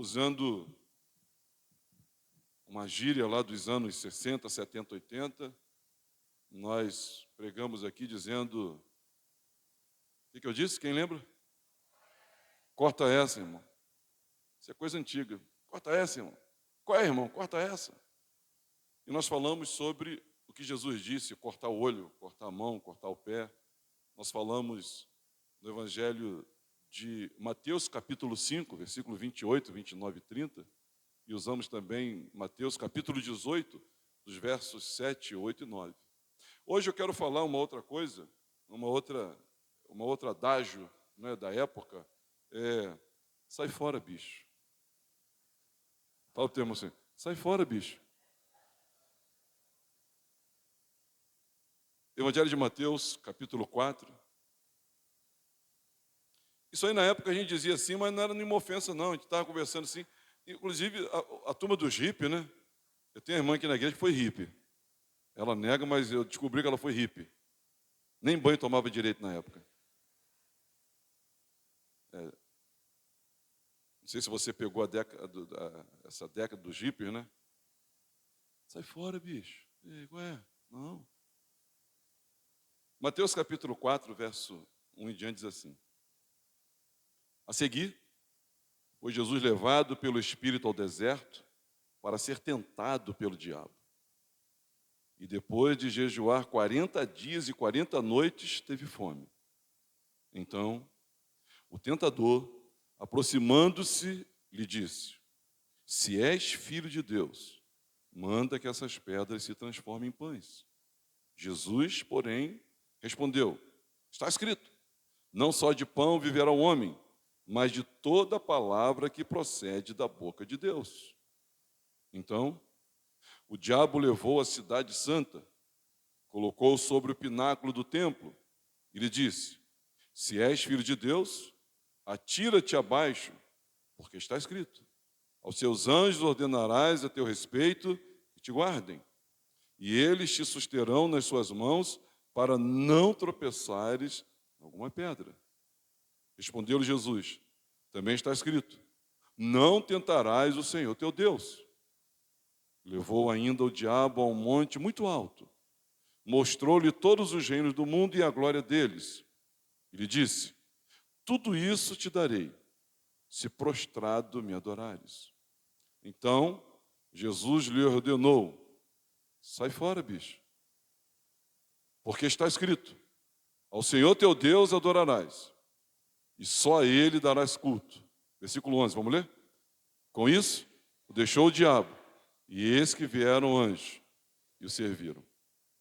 usando uma gíria lá dos anos 60, 70, 80, nós pregamos aqui dizendo... O que eu disse? Quem lembra? Corta essa, irmão. Isso é coisa antiga. Corta essa, irmão. Qual é, irmão? Corta essa. E nós falamos sobre o que Jesus disse, cortar o olho, cortar a mão, cortar o pé. Nós falamos no Evangelho de Mateus, capítulo 5, versículo 28, 29 e 30. E usamos também Mateus, capítulo 18, dos versos 7, 8 e 9. Hoje eu quero falar uma outra coisa, uma outra adágio, né, da época, sai fora, bicho. Fala o termo assim, sai fora, bicho. Evangelho de Mateus, capítulo 4. Isso aí na época a gente dizia assim, mas não era nenhuma ofensa não, a gente estava conversando assim. Inclusive a turma dos hippies, né? Eu tenho uma irmã aqui na igreja que foi hippie. Ela nega, mas eu descobri que ela foi hippie. Nem banho tomava direito na época. Não sei se você pegou essa década dos hippies, né? Sai fora, bicho. Ué, não. Mateus capítulo 4, verso 1 em diante diz assim. A seguir, foi Jesus levado pelo Espírito ao deserto para ser tentado pelo diabo. E depois de jejuar 40 dias e 40 noites, teve fome. Então, o tentador, aproximando-se, lhe disse, se és filho de Deus, manda que essas pedras se transformem em pães. Jesus, porém, respondeu, está escrito, não só de pão viverá o homem, mas de toda palavra que procede da boca de Deus. Então, o diabo levou a cidade santa, colocou-o sobre o pináculo do templo e lhe disse, se és filho de Deus, atira-te abaixo, porque está escrito, aos seus anjos ordenarás a teu respeito que te guardem, e eles te susterão nas suas mãos para não tropeçares em alguma pedra. Respondeu-lhe Jesus, também está escrito, não tentarás o Senhor teu Deus. Levou ainda o diabo a um monte muito alto, mostrou-lhe todos os reinos do mundo e a glória deles. E lhe disse, tudo isso te darei, se prostrado me adorares. Então, Jesus lhe ordenou, sai fora, bicho, porque está escrito, ao Senhor teu Deus adorarás, e só a Ele darás culto. Versículo 11, vamos ler? Com isso, deixou o diabo, e eis que vieram anjos, e o serviram.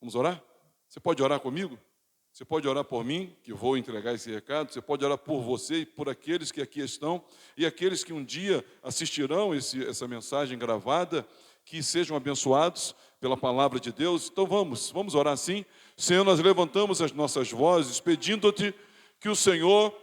Vamos orar? Você pode orar comigo? Você pode orar por mim, que vou entregar esse recado. Você pode orar por você e por aqueles que aqui estão, e aqueles que um dia assistirão essa mensagem gravada, que sejam abençoados pela palavra de Deus. Então vamos orar assim. Senhor, nós levantamos as nossas vozes, pedindo-te que o Senhor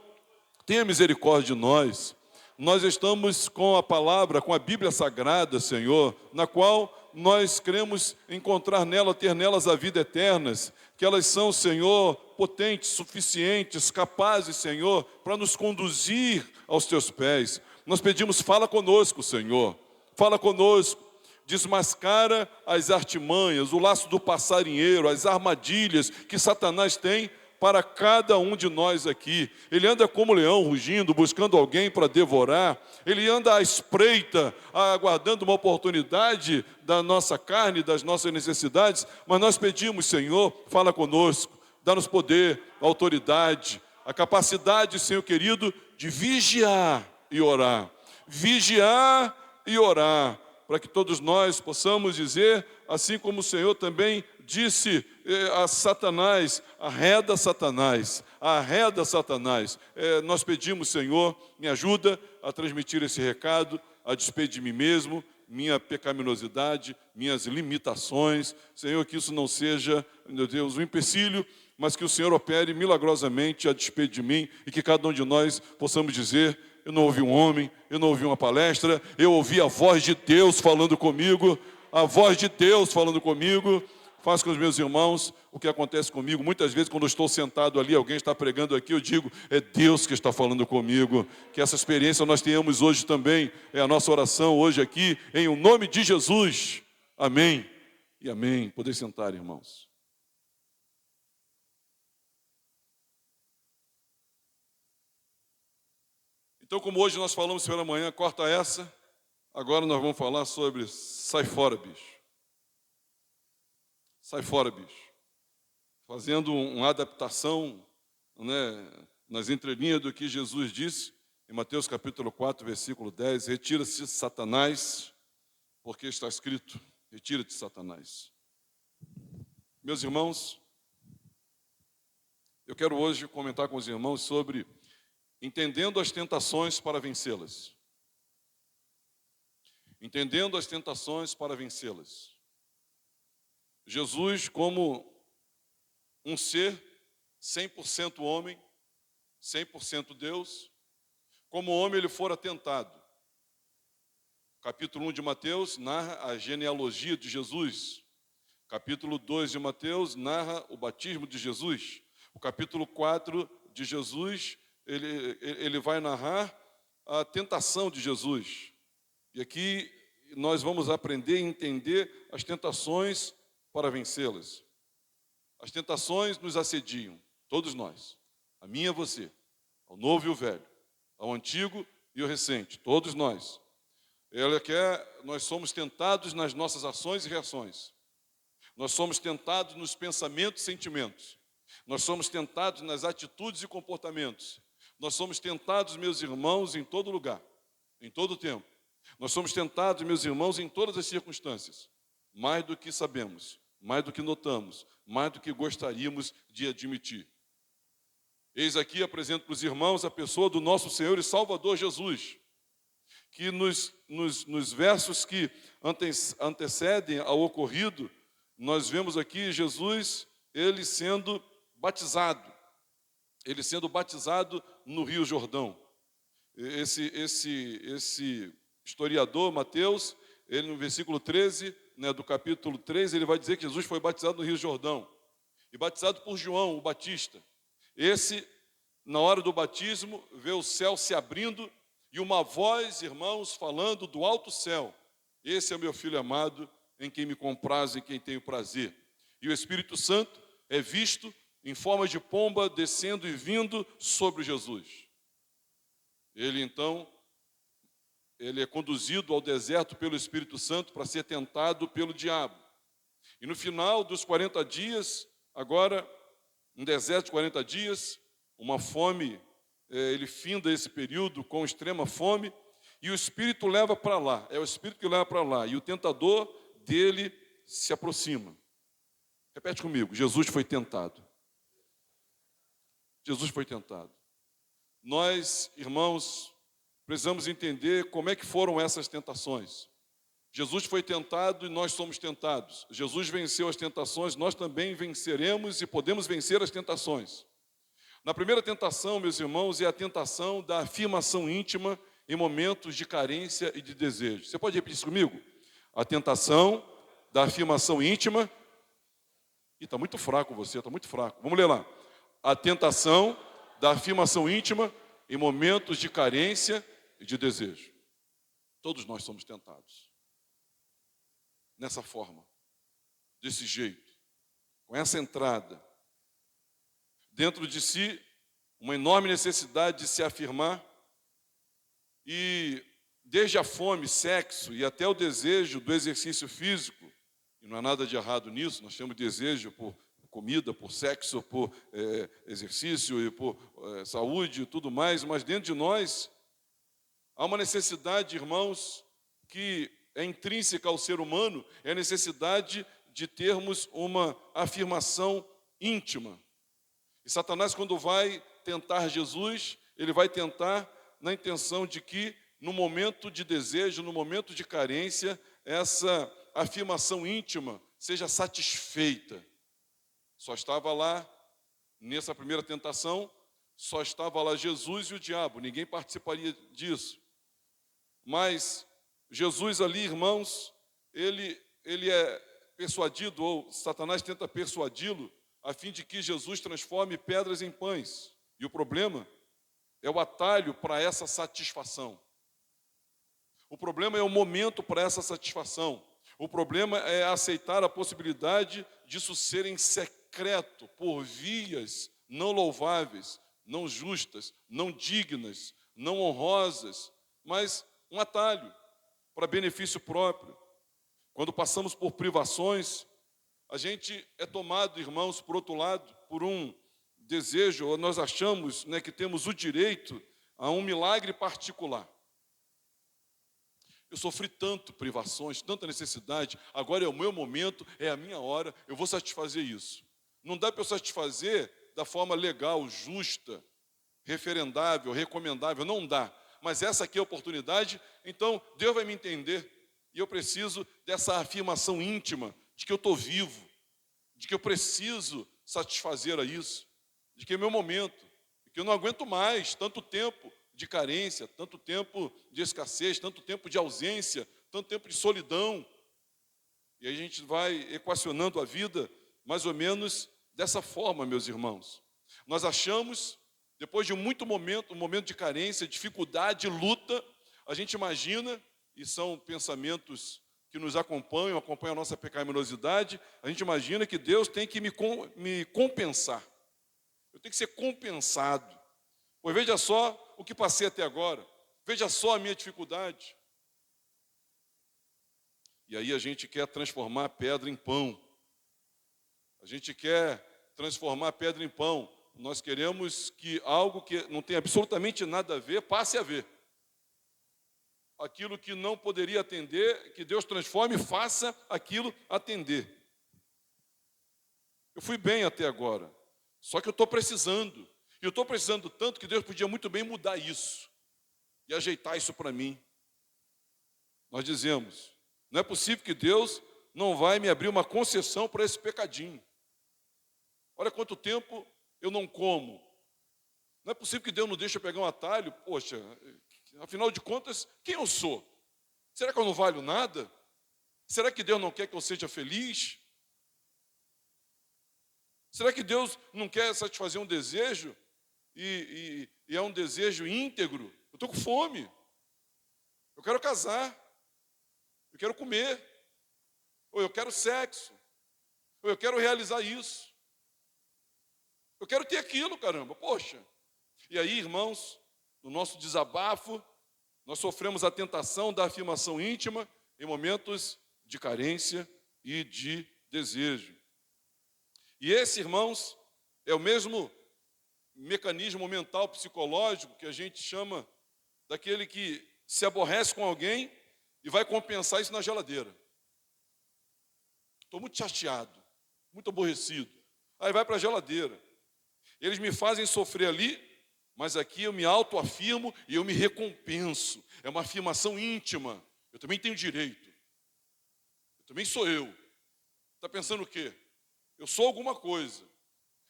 tenha misericórdia de nós. Nós estamos com a palavra, com a Bíblia Sagrada, Senhor, na qual nós queremos encontrar nela, ter nelas a vida eterna, que elas são, Senhor, potentes, suficientes, capazes, Senhor, para nos conduzir aos teus pés. Nós pedimos, fala conosco, Senhor, fala conosco, desmascara as artimanhas, o laço do passarinheiro, as armadilhas que Satanás tem para cada um de nós aqui. Ele anda como leão rugindo, buscando alguém para devorar. Ele anda à espreita, aguardando uma oportunidade da nossa carne, das nossas necessidades. Mas nós pedimos, Senhor, fala conosco, dá-nos poder, autoridade, a capacidade, Senhor querido, de vigiar e orar. Vigiar e orar, para que todos nós possamos dizer, assim como o Senhor também disse a Satanás, arreda Satanás, arreda Satanás. Nós pedimos, Senhor, me ajuda a transmitir esse recado, a despedir de mim mesmo, minha pecaminosidade, minhas limitações. Senhor, que isso não seja, meu Deus, um empecilho, mas que o Senhor opere milagrosamente a despedir de mim e que cada um de nós possamos dizer, eu não ouvi um homem, eu não ouvi uma palestra, eu ouvi a voz de Deus falando comigo, a voz de Deus falando comigo. faço com os meus irmãos o que acontece comigo. Muitas vezes, quando eu estou sentado ali, alguém está pregando aqui, eu digo, é Deus que está falando comigo. Que essa experiência nós tenhamos hoje também, é a nossa oração hoje aqui, em o nome de Jesus. Amém e amém. Podem sentar, irmãos. Então, como hoje nós falamos pela manhã, corta essa, agora nós vamos falar sobre sai fora, bicho. Sai fora, bicho. Fazendo uma adaptação, né, nas entrelinhas do que Jesus disse, em Mateus capítulo 4, versículo 10, retira-se Satanás, porque está escrito, retira-te Satanás. Meus irmãos, eu quero hoje comentar com os irmãos sobre entendendo as tentações para vencê-las. Entendendo as tentações para vencê-las. Jesus, como um ser 100% homem, 100% Deus, como homem ele fora tentado. Capítulo 1 de Mateus narra a genealogia de Jesus. Capítulo 2 de Mateus narra o batismo de Jesus. O capítulo 4 de Jesus, ele vai narrar a tentação de Jesus. E aqui nós vamos aprender e entender as tentações para vencê-las. As tentações nos assediam, todos nós. A minha e você, ao novo e o velho, ao antigo e o recente, todos nós. Nós somos tentados nas nossas ações e reações. Nós somos tentados nos pensamentos e sentimentos. Nós somos tentados nas atitudes e comportamentos. Nós somos tentados, meus irmãos, em todo lugar, em todo tempo. Nós somos tentados, meus irmãos, em todas as circunstâncias. Mais do que sabemos, mais do que notamos, mais do que gostaríamos de admitir. Eis aqui, apresento para os irmãos a pessoa do nosso Senhor e Salvador Jesus, que nos versos que antecedem ao ocorrido, nós vemos aqui Jesus, ele sendo batizado no Rio Jordão. Esse historiador, Mateus, ele no versículo 13, né, do capítulo 3, ele vai dizer que Jesus foi batizado no Rio Jordão, e batizado por João, o Batista. Esse, na hora do batismo, vê o céu se abrindo, e uma voz, irmãos, falando do alto céu, esse é o meu filho amado, em quem me comprazo e em quem tenho prazer. E o Espírito Santo é visto em forma de pomba, descendo e vindo sobre Jesus. Ele, então, ele é conduzido ao deserto pelo Espírito Santo para ser tentado pelo diabo. E no final dos 40 dias, agora, um deserto de 40 dias, uma fome, ele finda esse período com extrema fome, e o Espírito leva para lá, é o Espírito que leva para lá, e o tentador dele se aproxima. Repete comigo, Jesus foi tentado. Jesus foi tentado. Nós, irmãos, precisamos entender como é que foram essas tentações. Jesus foi tentado e nós somos tentados. Jesus venceu as tentações, nós também venceremos e podemos vencer as tentações. Na primeira tentação, meus irmãos, é a tentação da afirmação íntima em momentos de carência e de desejo. Você pode repetir isso comigo? A tentação da afirmação íntima. Ih, está muito fraco você, está muito fraco. Vamos ler lá. A tentação da afirmação íntima em momentos de carência e de desejo. Todos nós somos tentados. Nessa forma, desse jeito, com essa entrada, dentro de si, uma enorme necessidade de se afirmar, e desde a fome, sexo e até o desejo do exercício físico, e não há nada de errado nisso, nós temos desejo por comida, por sexo, por exercício e por saúde e tudo mais, mas dentro de nós há uma necessidade, irmãos, que é intrínseca ao ser humano, é a necessidade de termos uma afirmação íntima. E Satanás, quando vai tentar Jesus, ele vai tentar na intenção de que, no momento de desejo, no momento de carência, essa afirmação íntima seja satisfeita. Só estava lá, nessa primeira tentação, só estava lá Jesus e o diabo, ninguém participaria disso. Mas Jesus ali, irmãos, ele é persuadido, ou Satanás tenta persuadi-lo, a fim de que Jesus transforme pedras em pães. E o problema é o atalho para essa satisfação. O problema é o momento para essa satisfação. O problema é aceitar a possibilidade disso ser em secreto, por vias não louváveis, não justas, não dignas, não honrosas, mas um atalho para benefício próprio. Quando passamos por privações, a gente é tomado, irmãos, por outro lado, por um desejo, ou nós achamos, né, que temos o direito a um milagre particular. Eu sofri tanto privações, tanta necessidade, agora é o meu momento, é a minha hora, eu vou satisfazer isso. Não dá para eu satisfazer da forma legal, justa, referendável, recomendável, não dá. Mas essa aqui é a oportunidade, então Deus vai me entender. E eu preciso dessa afirmação íntima de que eu estou vivo, de que eu preciso satisfazer a isso, de que é meu momento, de que eu não aguento mais tanto tempo de carência, tanto tempo de escassez, tanto tempo de ausência, tanto tempo de solidão. E aí a gente vai equacionando a vida mais ou menos dessa forma, meus irmãos. Nós achamos, depois de um momento de carência, dificuldade, luta, a gente imagina, e são pensamentos que nos acompanham a nossa pecaminosidade, a gente imagina que Deus tem que me compensar. Eu tenho que ser compensado. Pois veja só o que passei até agora. Veja só a minha dificuldade. E aí a gente quer transformar a pedra em pão. A gente quer transformar a pedra em pão. Nós queremos que algo que não tem absolutamente nada a ver, passe a ver. Aquilo que não poderia atender, que Deus transforme e faça aquilo atender. Eu fui bem até agora, só que eu estou precisando. E eu estou precisando tanto que Deus podia muito bem mudar isso e ajeitar isso para mim. Nós dizemos, não é possível que Deus não vai me abrir uma concessão para esse pecadinho. Olha quanto tempo eu não como. Não é possível que Deus não deixe eu pegar um atalho. Poxa, afinal de contas, quem eu sou? Será que eu não valho nada? Será que Deus não quer que eu seja feliz? Será que Deus não quer satisfazer um desejo? E é um desejo íntegro? Eu estou com fome. Eu quero casar. Eu quero comer. Ou eu quero sexo. Ou eu quero realizar isso. Eu quero ter aquilo, caramba. Poxa. E aí, irmãos, no nosso desabafo, nós sofremos a tentação da afirmação íntima em momentos de carência e de desejo. E esse, irmãos, é o mesmo mecanismo mental psicológico que a gente chama daquele que se aborrece com alguém e vai compensar isso na geladeira. Estou muito chateado, muito aborrecido. Aí vai para a geladeira. Eles me fazem sofrer ali, mas aqui eu me autoafirmo e eu me recompenso. É uma afirmação íntima. Eu também tenho direito. Eu também sou eu. Está pensando o quê? Eu sou alguma coisa.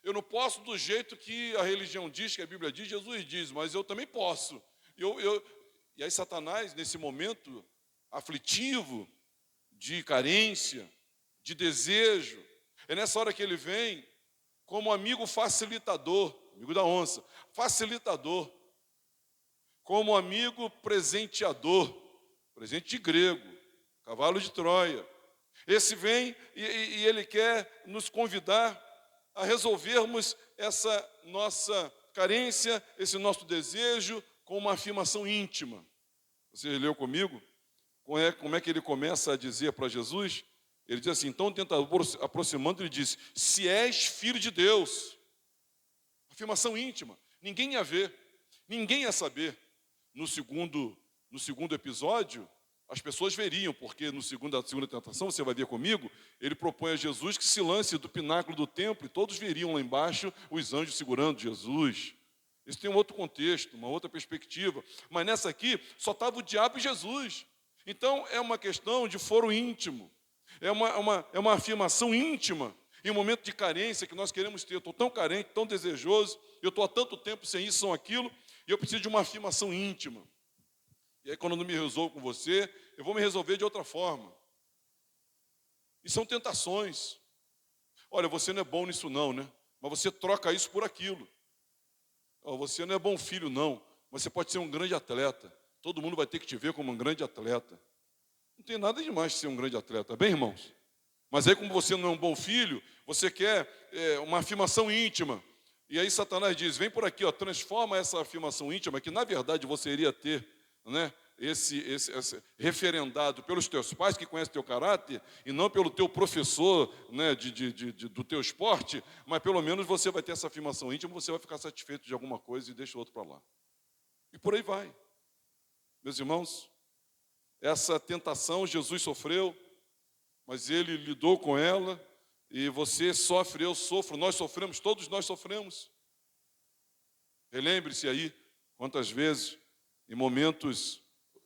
Eu não posso do jeito que a religião diz, que a Bíblia diz, Jesus diz, mas eu também posso. E aí Satanás, nesse momento aflitivo, de carência, de desejo, é nessa hora que ele vem como amigo facilitador, amigo da onça, facilitador, como amigo presenteador, presente de grego, cavalo de Troia. Esse vem e ele quer nos convidar a resolvermos essa nossa carência, esse nosso desejo, com uma afirmação íntima. Você leu comigo? Como é que ele começa a dizer para Jesus? Ele diz assim, então o tentador, aproximando, ele diz, se és filho de Deus. Afirmação íntima. Ninguém ia ver, ninguém ia saber. No segundo episódio, as pessoas veriam, porque na segunda tentação, você vai ver comigo, ele propõe a Jesus que se lance do pináculo do templo e todos veriam lá embaixo os anjos segurando Jesus. Isso tem um outro contexto, uma outra perspectiva. Mas nessa aqui, só estava o diabo e Jesus. Então, é uma questão de foro íntimo. É uma afirmação íntima. Em um momento de carência que nós queremos ter. Eu estou tão carente, tão desejoso. Eu estou há tanto tempo sem isso, sem aquilo. E eu preciso de uma afirmação íntima. E aí, quando eu não me resolvo com você, eu vou me resolver de outra forma. E são tentações. Olha, você não é bom nisso não, né? Mas você troca isso por aquilo. Você não é bom filho não, mas você pode ser um grande atleta. Todo mundo vai ter que te ver como um grande atleta. Não tem nada demais de ser um grande atleta, bem, irmãos? Mas aí, como você não é um bom filho, você quer uma afirmação íntima. E aí Satanás diz, vem por aqui, ó, transforma essa afirmação íntima, que na verdade você iria ter, né, esse referendado pelos teus pais, que conhecem teu caráter, e não pelo teu professor, né, do teu esporte, mas pelo menos você vai ter essa afirmação íntima, você vai ficar satisfeito de alguma coisa e deixa o outro para lá. E por aí vai. Meus irmãos, essa tentação Jesus sofreu, mas ele lidou com ela, e você sofre, eu sofro, nós sofremos, todos nós sofremos. Relembre-se aí, quantas vezes, em momentos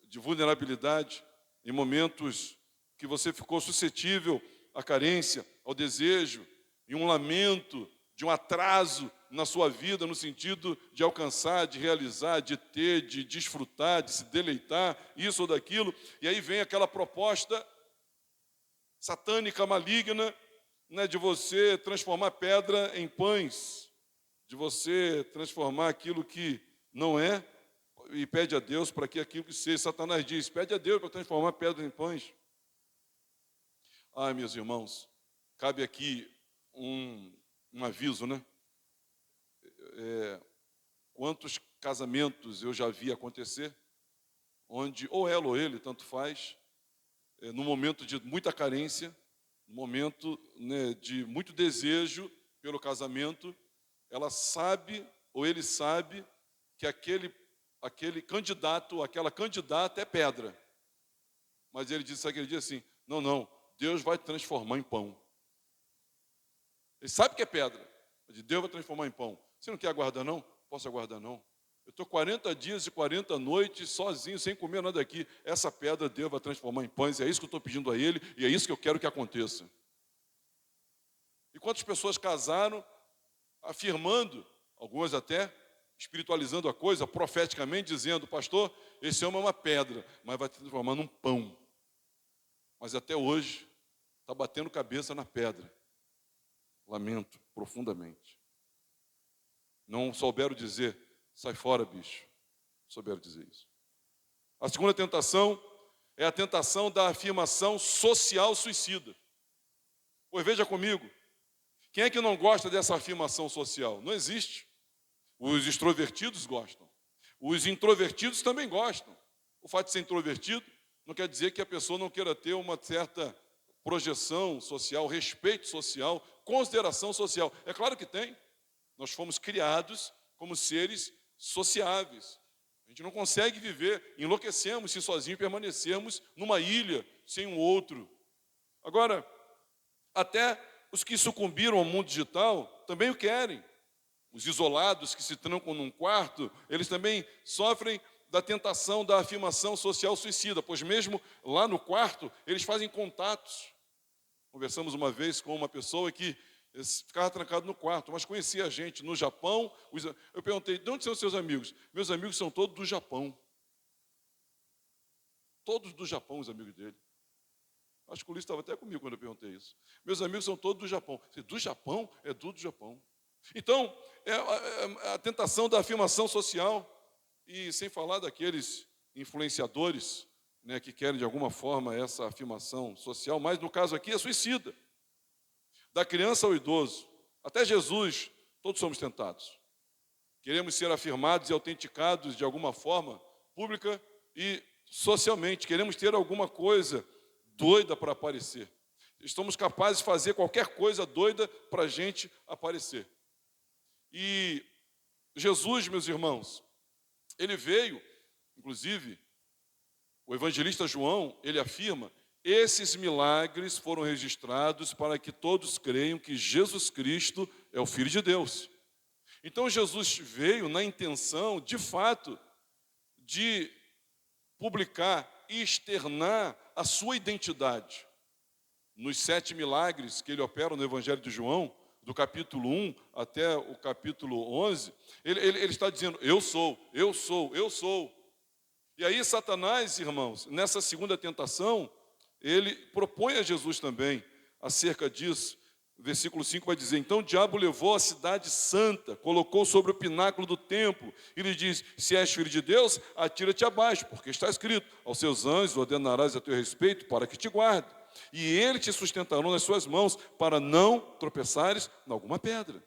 de vulnerabilidade, em momentos que você ficou suscetível à carência, ao desejo, em um lamento, de um atraso na sua vida, no sentido de alcançar, de realizar, de ter, de desfrutar, de se deleitar, isso ou daquilo, e aí vem aquela proposta satânica, maligna, né, de você transformar pedra em pães, de você transformar aquilo que não é, e pede a Deus para que aquilo que seja. Satanás diz, pede a Deus para transformar pedra em pães. Meus irmãos, cabe aqui um aviso, né? Quantos casamentos eu já vi acontecer, onde ou ela ou ele, tanto faz, no momento de muita carência, no momento, né, de muito desejo pelo casamento, ela sabe, ou ele sabe, que aquele candidato, aquela candidata é pedra. Mas ele disse aquele dia assim, não, Deus vai transformar em pão. Ele sabe que é pedra, mas Deus vai transformar em pão. Você não quer aguardar não? Posso aguardar não? Eu estou 40 dias e 40 noites sozinho, sem comer nada aqui. Essa pedra Deus vai transformar em pães. É isso que eu estou pedindo a Ele e é isso que eu quero que aconteça. E quantas pessoas casaram afirmando, algumas até espiritualizando a coisa, profeticamente dizendo, pastor, esse homem é uma pedra, mas vai se transformar num pão. Mas até hoje está batendo cabeça na pedra. Lamento profundamente. Não souberam dizer, sai fora, bicho. Não souberam dizer isso. A segunda tentação é a tentação da afirmação social suicida. Pois veja comigo, quem é que não gosta dessa afirmação social? Não existe. Os extrovertidos gostam. Os introvertidos também gostam. O fato de ser introvertido não quer dizer que a pessoa não queira ter uma certa projeção social, respeito social, consideração social. É claro que tem. Nós fomos criados como seres sociáveis. A gente não consegue viver, enlouquecemos se sozinhos permanecermos numa ilha sem um outro. Agora, até os que sucumbiram ao mundo digital também o querem. Os isolados que se trancam num quarto, eles também sofrem da tentação da afirmação social suicida, pois mesmo lá no quarto, eles fazem contatos. Conversamos uma vez com uma pessoa que ficava trancado no quarto, mas conhecia a gente no Japão. Eu perguntei, de onde são os seus amigos? Meus amigos são todos do Japão. Todos do Japão, os amigos dele. Acho que o Luiz estava até comigo quando eu perguntei isso. Meus amigos são todos do Japão. Do Japão? É tudo do Japão. Então, é a tentação da afirmação social, e sem falar daqueles influenciadores, né, que querem de alguma forma essa afirmação social, mas no caso aqui é suicida. Da criança ao idoso, até Jesus, todos somos tentados. Queremos ser afirmados e autenticados de alguma forma, pública e socialmente. Queremos ter alguma coisa doida para aparecer. Estamos capazes de fazer qualquer coisa doida para a gente aparecer. E Jesus, meus irmãos, ele veio, inclusive, o evangelista João, ele afirma, esses milagres foram registrados para que todos creiam que Jesus Cristo é o Filho de Deus. Então Jesus veio na intenção, de fato, de publicar e externar a sua identidade. Nos 7 milagres que ele opera no Evangelho de João, do capítulo 1 até o capítulo 11, ele está dizendo, eu sou. E aí Satanás, irmãos, nessa segunda tentação, ele propõe a Jesus também acerca disso. O versículo 5 vai dizer: então o diabo levou a cidade santa, colocou sobre o pináculo do templo, e lhe diz: se és filho de Deus, atira-te abaixo, porque está escrito: aos seus anjos ordenarás a teu respeito, para que te guardem, e ele te sustentarão nas suas mãos, para não tropeçares em alguma pedra.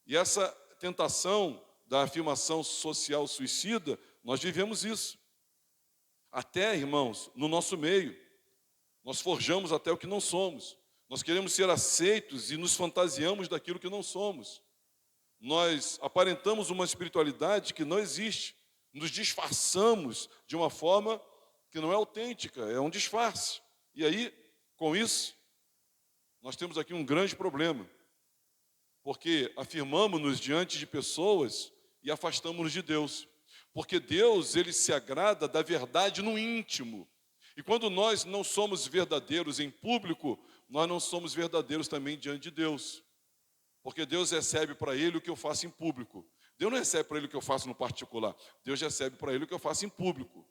E essa tentação da afirmação social suicida, nós vivemos isso. Até, irmãos, no nosso meio, nós forjamos até o que não somos. Nós queremos ser aceitos e nos fantasiamos daquilo que não somos. Nós aparentamos uma espiritualidade que não existe. Nos disfarçamos de uma forma que não é autêntica, é um disfarce. E aí, com isso, nós temos aqui um grande problema. Porque afirmamos-nos diante de pessoas e afastamos-nos de Deus. Porque Deus, ele se agrada da verdade no íntimo. E quando nós não somos verdadeiros em público, nós não somos verdadeiros também diante de Deus. Porque Deus recebe para ele o que eu faço em público. Deus não recebe para ele o que eu faço no particular. Deus recebe para ele o que eu faço em público.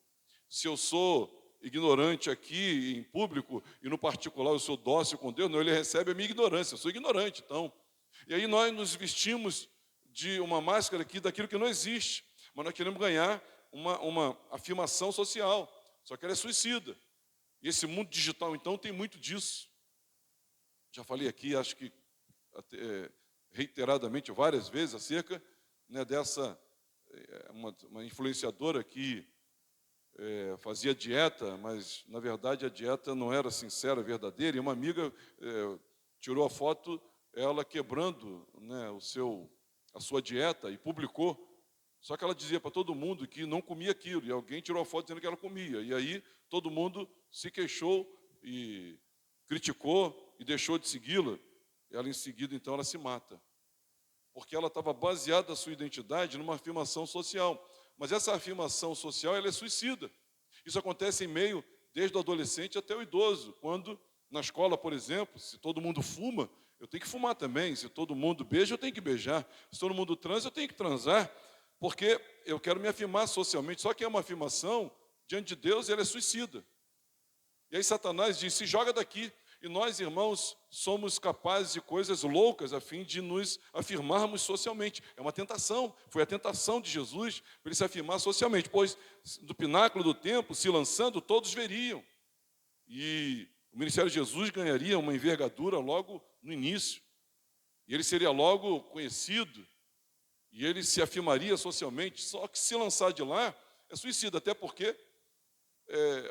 Se eu sou ignorante aqui em público e no particular eu sou dócil com Deus, não, ele recebe a minha ignorância. Eu sou ignorante, então. E aí nós nos vestimos de uma máscara aqui daquilo que não existe. Mas nós queremos ganhar uma afirmação social. Só que ela é suicida. E esse mundo digital, então, tem muito disso. Já falei aqui, acho que reiteradamente, várias vezes, acerca, né, dessa, uma influenciadora que fazia dieta, mas, na verdade, a dieta não era sincera, verdadeira, e uma amiga tirou a foto, ela quebrando, né, a sua dieta, e publicou. Só que ela dizia para todo mundo que não comia aquilo, e alguém tirou a foto dizendo que ela comia. E aí todo mundo se queixou e criticou e deixou de segui-la. Ela em seguida, então, ela se mata. Porque ela estava baseada a sua identidade numa afirmação social. Mas essa afirmação social, ela é suicida. Isso acontece em meio, desde o adolescente até o idoso. Quando, na escola, por exemplo, se todo mundo fuma, eu tenho que fumar também. Se todo mundo beija, eu tenho que beijar. Se todo mundo transa, eu tenho que transar. Porque eu quero me afirmar socialmente, só que é uma afirmação, diante de Deus, ela é suicida. E aí Satanás diz, se joga daqui. E nós, irmãos, somos capazes de coisas loucas a fim de nos afirmarmos socialmente. É uma tentação, foi a tentação de Jesus para ele se afirmar socialmente, pois do pináculo do templo, se lançando, todos veriam. E o ministério de Jesus ganharia uma envergadura logo no início. E ele seria logo conhecido. E ele se afirmaria socialmente, só que se lançar de lá é suicida, até porque,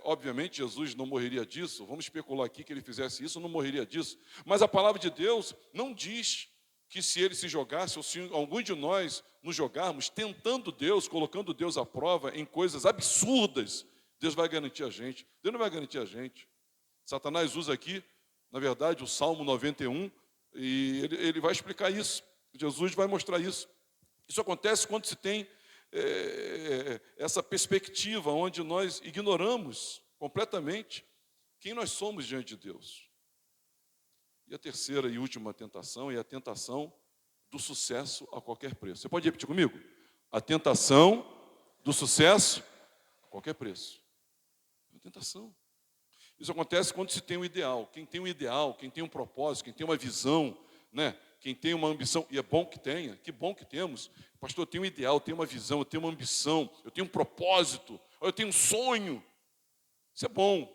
obviamente, Jesus não morreria disso. Vamos especular aqui que ele fizesse isso, não morreria disso. Mas a palavra de Deus não diz que se ele se jogasse, ou se algum de nós nos jogarmos, tentando Deus, colocando Deus à prova em coisas absurdas, Deus vai garantir a gente. Deus não vai garantir a gente. Satanás usa aqui, na verdade, o Salmo 91, e ele vai explicar isso. Jesus vai mostrar isso. Isso acontece quando se tem essa perspectiva onde nós ignoramos completamente quem nós somos diante de Deus. E a terceira e última tentação é a tentação do sucesso a qualquer preço. Você pode repetir comigo? A tentação do sucesso a qualquer preço. É uma tentação. Isso acontece quando se tem um ideal. Quem tem um ideal, quem tem um propósito, quem tem uma visão, né? Quem tem uma ambição, e é bom que tenha, que bom que temos. Pastor, eu tenho um ideal, eu tenho uma visão, eu tenho uma ambição, eu tenho um propósito, eu tenho um sonho. Isso é bom.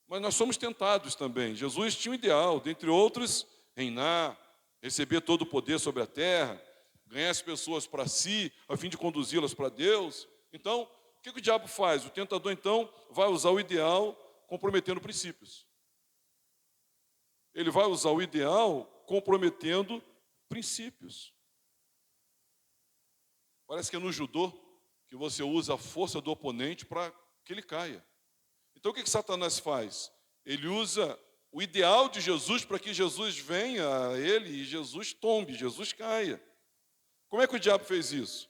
Mas nós somos tentados também. Jesus tinha um ideal, dentre outros, reinar, receber todo o poder sobre a terra, ganhar as pessoas para si, a fim de conduzi-las para Deus. Então, o que o diabo faz? O tentador, então, vai usar o ideal comprometendo princípios. Ele vai usar o ideal comprometendo princípios. Parece que é no judô que você usa a força do oponente para que ele caia. Então o que Satanás faz? Ele usa o ideal de Jesus para que Jesus venha a ele e Jesus tombe, Jesus caia. Como é que o diabo fez isso?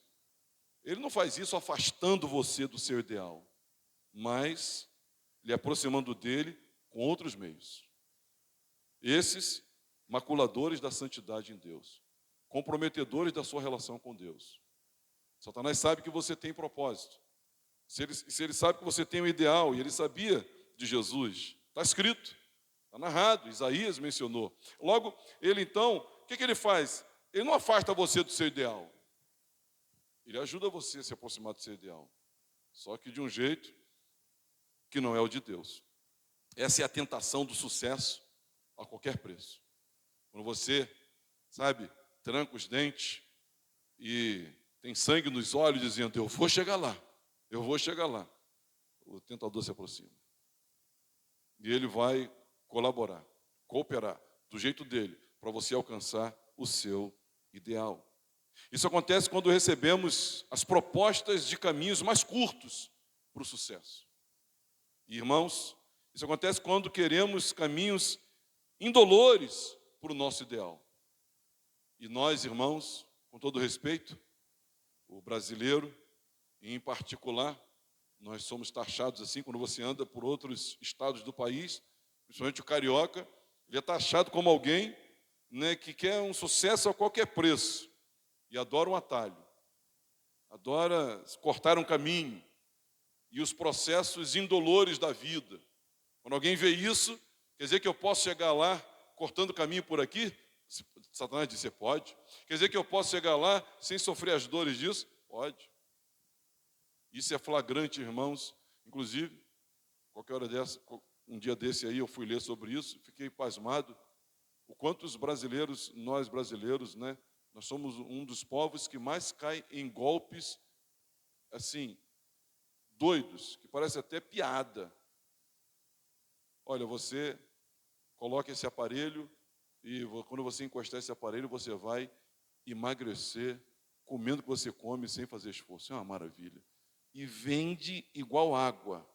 Ele não faz isso afastando você do seu ideal, mas lhe aproximando dele com outros meios. Esses maculadores da santidade em Deus, comprometedores da sua relação com Deus. Satanás sabe que você tem propósito. Se ele sabe que você tem um ideal, e ele sabia de Jesus, está escrito, Está narrado, Isaías mencionou. Logo, ele então, o que ele faz? Ele não afasta você do seu ideal. Ele ajuda você a se aproximar do seu ideal. Só que de um jeito que não é o de Deus. Essa é a tentação do sucesso a qualquer preço. Quando você, sabe, tranca os dentes e tem sangue nos olhos dizendo, eu vou chegar lá, eu vou chegar lá. O tentador se aproxima. E ele vai colaborar, cooperar, do jeito dele, para você alcançar o seu ideal. Isso acontece quando recebemos as propostas de caminhos mais curtos para o sucesso. E, irmãos, isso acontece quando queremos caminhos indolores para o nosso ideal. E nós, irmãos, com todo respeito, o brasileiro, em particular, nós somos taxados assim, quando você anda por outros estados do país, principalmente o carioca, ele é taxado como alguém, né, que quer um sucesso a qualquer preço e adora um atalho, adora cortar um caminho e os processos indolores da vida. Quando alguém vê isso, quer dizer que eu posso chegar lá cortando o caminho por aqui? Satanás disse, você pode. Quer dizer que eu posso chegar lá sem sofrer as dores disso? Pode. Isso é flagrante, irmãos. Inclusive, qualquer hora dessa, um dia desse aí eu fui ler sobre isso, fiquei pasmado. O quanto os brasileiros, nós brasileiros, né, nós somos um dos povos que mais cai em golpes, assim, doidos, que parece até piada. Olha, você coloca esse aparelho e quando você encostar esse aparelho, você vai emagrecer comendo o que você come sem fazer esforço. É uma maravilha. E vende igual água.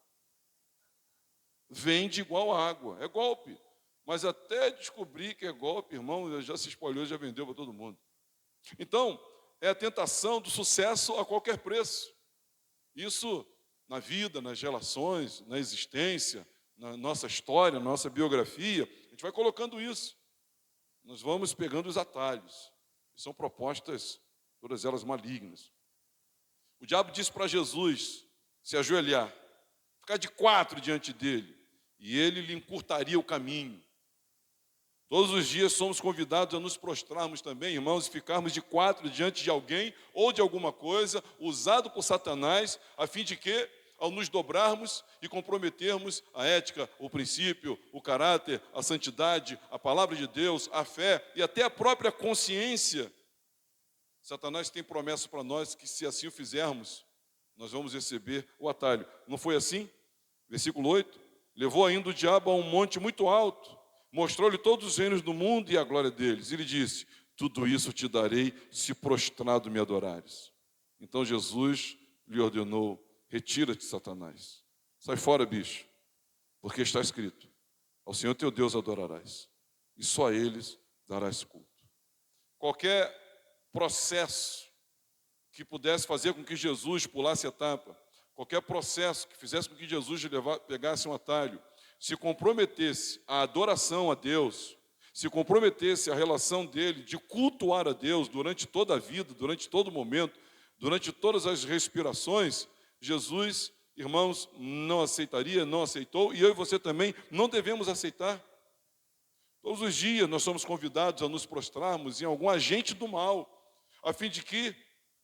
Vende igual água. É golpe. Mas até descobrir que é golpe, irmão, já se espalhou, já vendeu para todo mundo. Então, é a tentação do sucesso a qualquer preço. Isso na vida, nas relações, na existência, na nossa história, na nossa biografia, a gente vai colocando isso. Nós vamos pegando os atalhos. São propostas, todas elas malignas. O diabo disse para Jesus se ajoelhar, ficar de quatro diante dele, e ele lhe encurtaria o caminho. Todos os dias somos convidados a nos prostrarmos também, irmãos, e ficarmos de quatro diante de alguém ou de alguma coisa usado por Satanás, a fim de que, ao nos dobrarmos e comprometermos a ética, o princípio, o caráter, a santidade, a palavra de Deus, a fé e até a própria consciência, Satanás tem promessa para nós que, se assim o fizermos, nós vamos receber o atalho. Não foi assim? Versículo 8. Levou ainda o diabo a um monte muito alto, mostrou-lhe todos os reinos do mundo e a glória deles. E lhe disse, tudo isso te darei se prostrado me adorares. Então Jesus lhe ordenou, retira-te, Satanás. Sai fora, bicho, porque está escrito, ao Senhor teu Deus adorarás, e só a eles darás culto. Qualquer processo que pudesse fazer com que Jesus pulasse etapa, qualquer processo que fizesse com que Jesus pegasse um atalho, se comprometesse a adoração a Deus, se comprometesse a relação dele de cultuar a Deus durante toda a vida, durante todo momento, durante todas as respirações, Jesus, irmãos, não aceitaria, não aceitou, e eu e você também não devemos aceitar. Todos os dias nós somos convidados a nos prostrarmos em algum agente do mal, a fim de que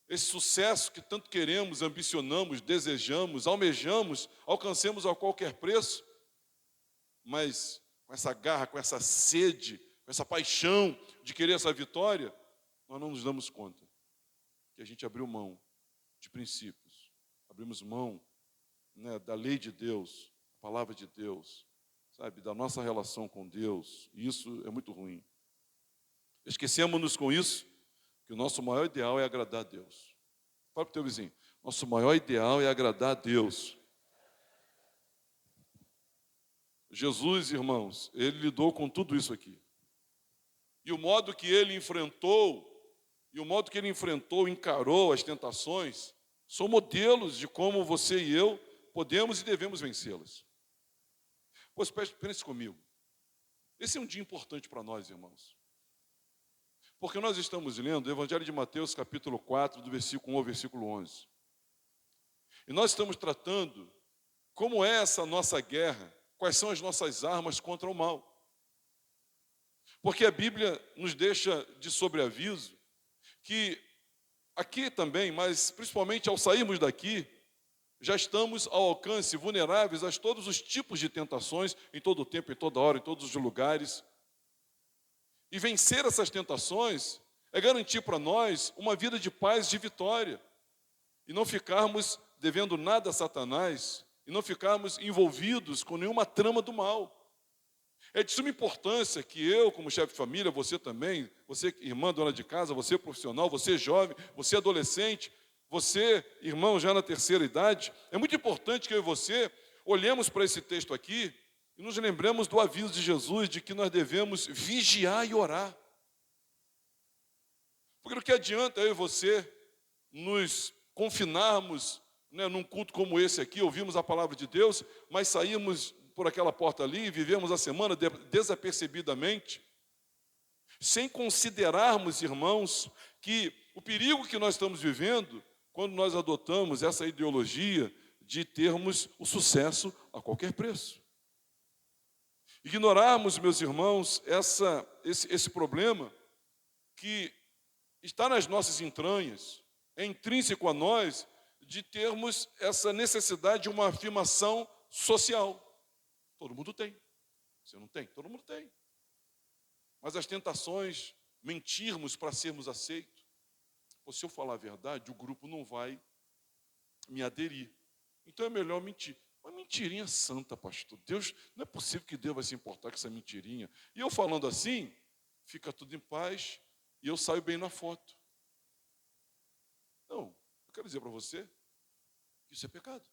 esse sucesso que tanto queremos, ambicionamos, desejamos, almejamos, alcancemos a qualquer preço, mas com essa garra, com essa sede, com essa paixão de querer essa vitória, nós não nos damos conta que a gente abriu mão de princípios, abrimos mão, né, da lei de Deus, da palavra de Deus, sabe, da nossa relação com Deus, e isso é muito ruim. Esquecemos-nos com isso, que o nosso maior ideal é agradar a Deus. Fala para o teu vizinho, nosso maior ideal é agradar a Deus. Jesus, irmãos, ele lidou com tudo isso aqui. E o modo que ele enfrentou, encarou as tentações, são modelos de como você e eu podemos e devemos vencê-las. Pois pense comigo, esse é um dia importante para nós, irmãos. Porque nós estamos lendo o Evangelho de Mateus, capítulo 4, do versículo 1 ao versículo 11. E nós estamos tratando como é essa nossa guerra, quais são as nossas armas contra o mal. Porque a Bíblia nos deixa de sobreaviso que aqui também, mas principalmente ao sairmos daqui, já estamos ao alcance, vulneráveis a todos os tipos de tentações, em todo o tempo, em toda hora, em todos os lugares. E vencer essas tentações é garantir para nós uma vida de paz, de vitória. E não ficarmos devendo nada a Satanás, e não ficarmos envolvidos com nenhuma trama do mal. É de suma importância que eu, como chefe de família, você também, você irmã, dona de casa, você profissional, você jovem, você adolescente, você, irmão, já na terceira idade, é muito importante que eu e você olhemos para esse texto aqui e nos lembremos do aviso de Jesus de que nós devemos vigiar e orar. Porque o que adianta eu e você nos confinarmos, né, num culto como esse aqui, ouvimos a palavra de Deus, mas saímos por aquela porta ali e vivemos a semana desapercebidamente, sem considerarmos, irmãos, que o perigo que nós estamos vivendo, quando nós adotamos essa ideologia de termos o sucesso a qualquer preço. Ignorarmos, meus irmãos, esse problema que está nas nossas entranhas, é intrínseco a nós, de termos essa necessidade de uma afirmação social. Todo mundo tem. Você não tem? Todo mundo tem. Mas as tentações, mentirmos para sermos aceitos. Ou se eu falar a verdade, o grupo não vai me aderir. Então é melhor mentir. Uma mentirinha santa, pastor. Deus, não é possível que Deus vai se importar com essa mentirinha. E eu falando assim, fica tudo em paz e eu saio bem na foto. Não, eu quero dizer para você que isso é pecado.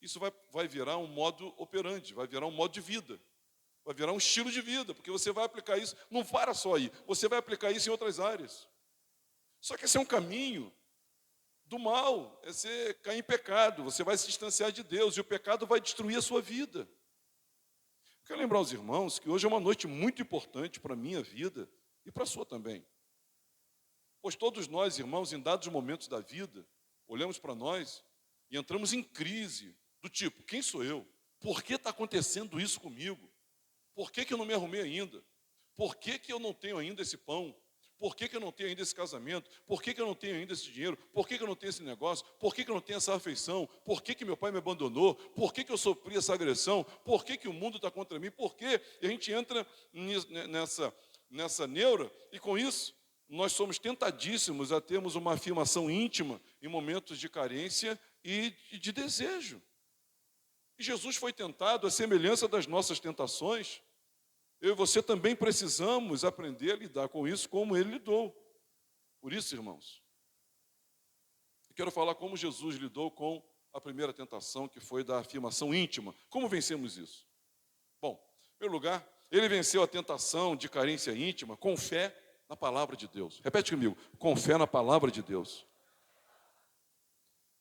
Isso vai virar um modo operandi, vai virar um modo de vida, vai virar um estilo de vida, porque você vai aplicar isso, não para só aí, você vai aplicar isso em outras áreas. Só que esse é um caminho do mal, é você cair em pecado, você vai se distanciar de Deus, e o pecado vai destruir a sua vida. Eu quero lembrar aos irmãos que hoje é uma noite muito importante para a minha vida e para a sua também. Pois todos nós, irmãos, em dados momentos da vida, olhamos para nós e entramos em crise, do tipo, quem sou eu? Por que está acontecendo isso comigo? Por que eu não me arrumei ainda? Por que eu não tenho ainda esse pão? Por que eu não tenho ainda esse casamento? Por que eu não tenho ainda esse dinheiro? Por que eu não tenho esse negócio? Por que eu não tenho essa afeição? Por que meu pai me abandonou? Por que eu sofri essa agressão? Por que o mundo está contra mim? Por quê? E a gente entra nessa neura, e com isso, nós somos tentadíssimos a termos uma afirmação íntima em momentos de carência e de desejo. E Jesus foi tentado à semelhança das nossas tentações. Eu e você também precisamos aprender a lidar com isso como ele lidou. Por isso, irmãos, eu quero falar como Jesus lidou com a primeira tentação, que foi da afirmação íntima. Como vencemos isso? Bom, em primeiro lugar, ele venceu a tentação de carência íntima com fé na palavra de Deus. Repete comigo, com fé na palavra de Deus.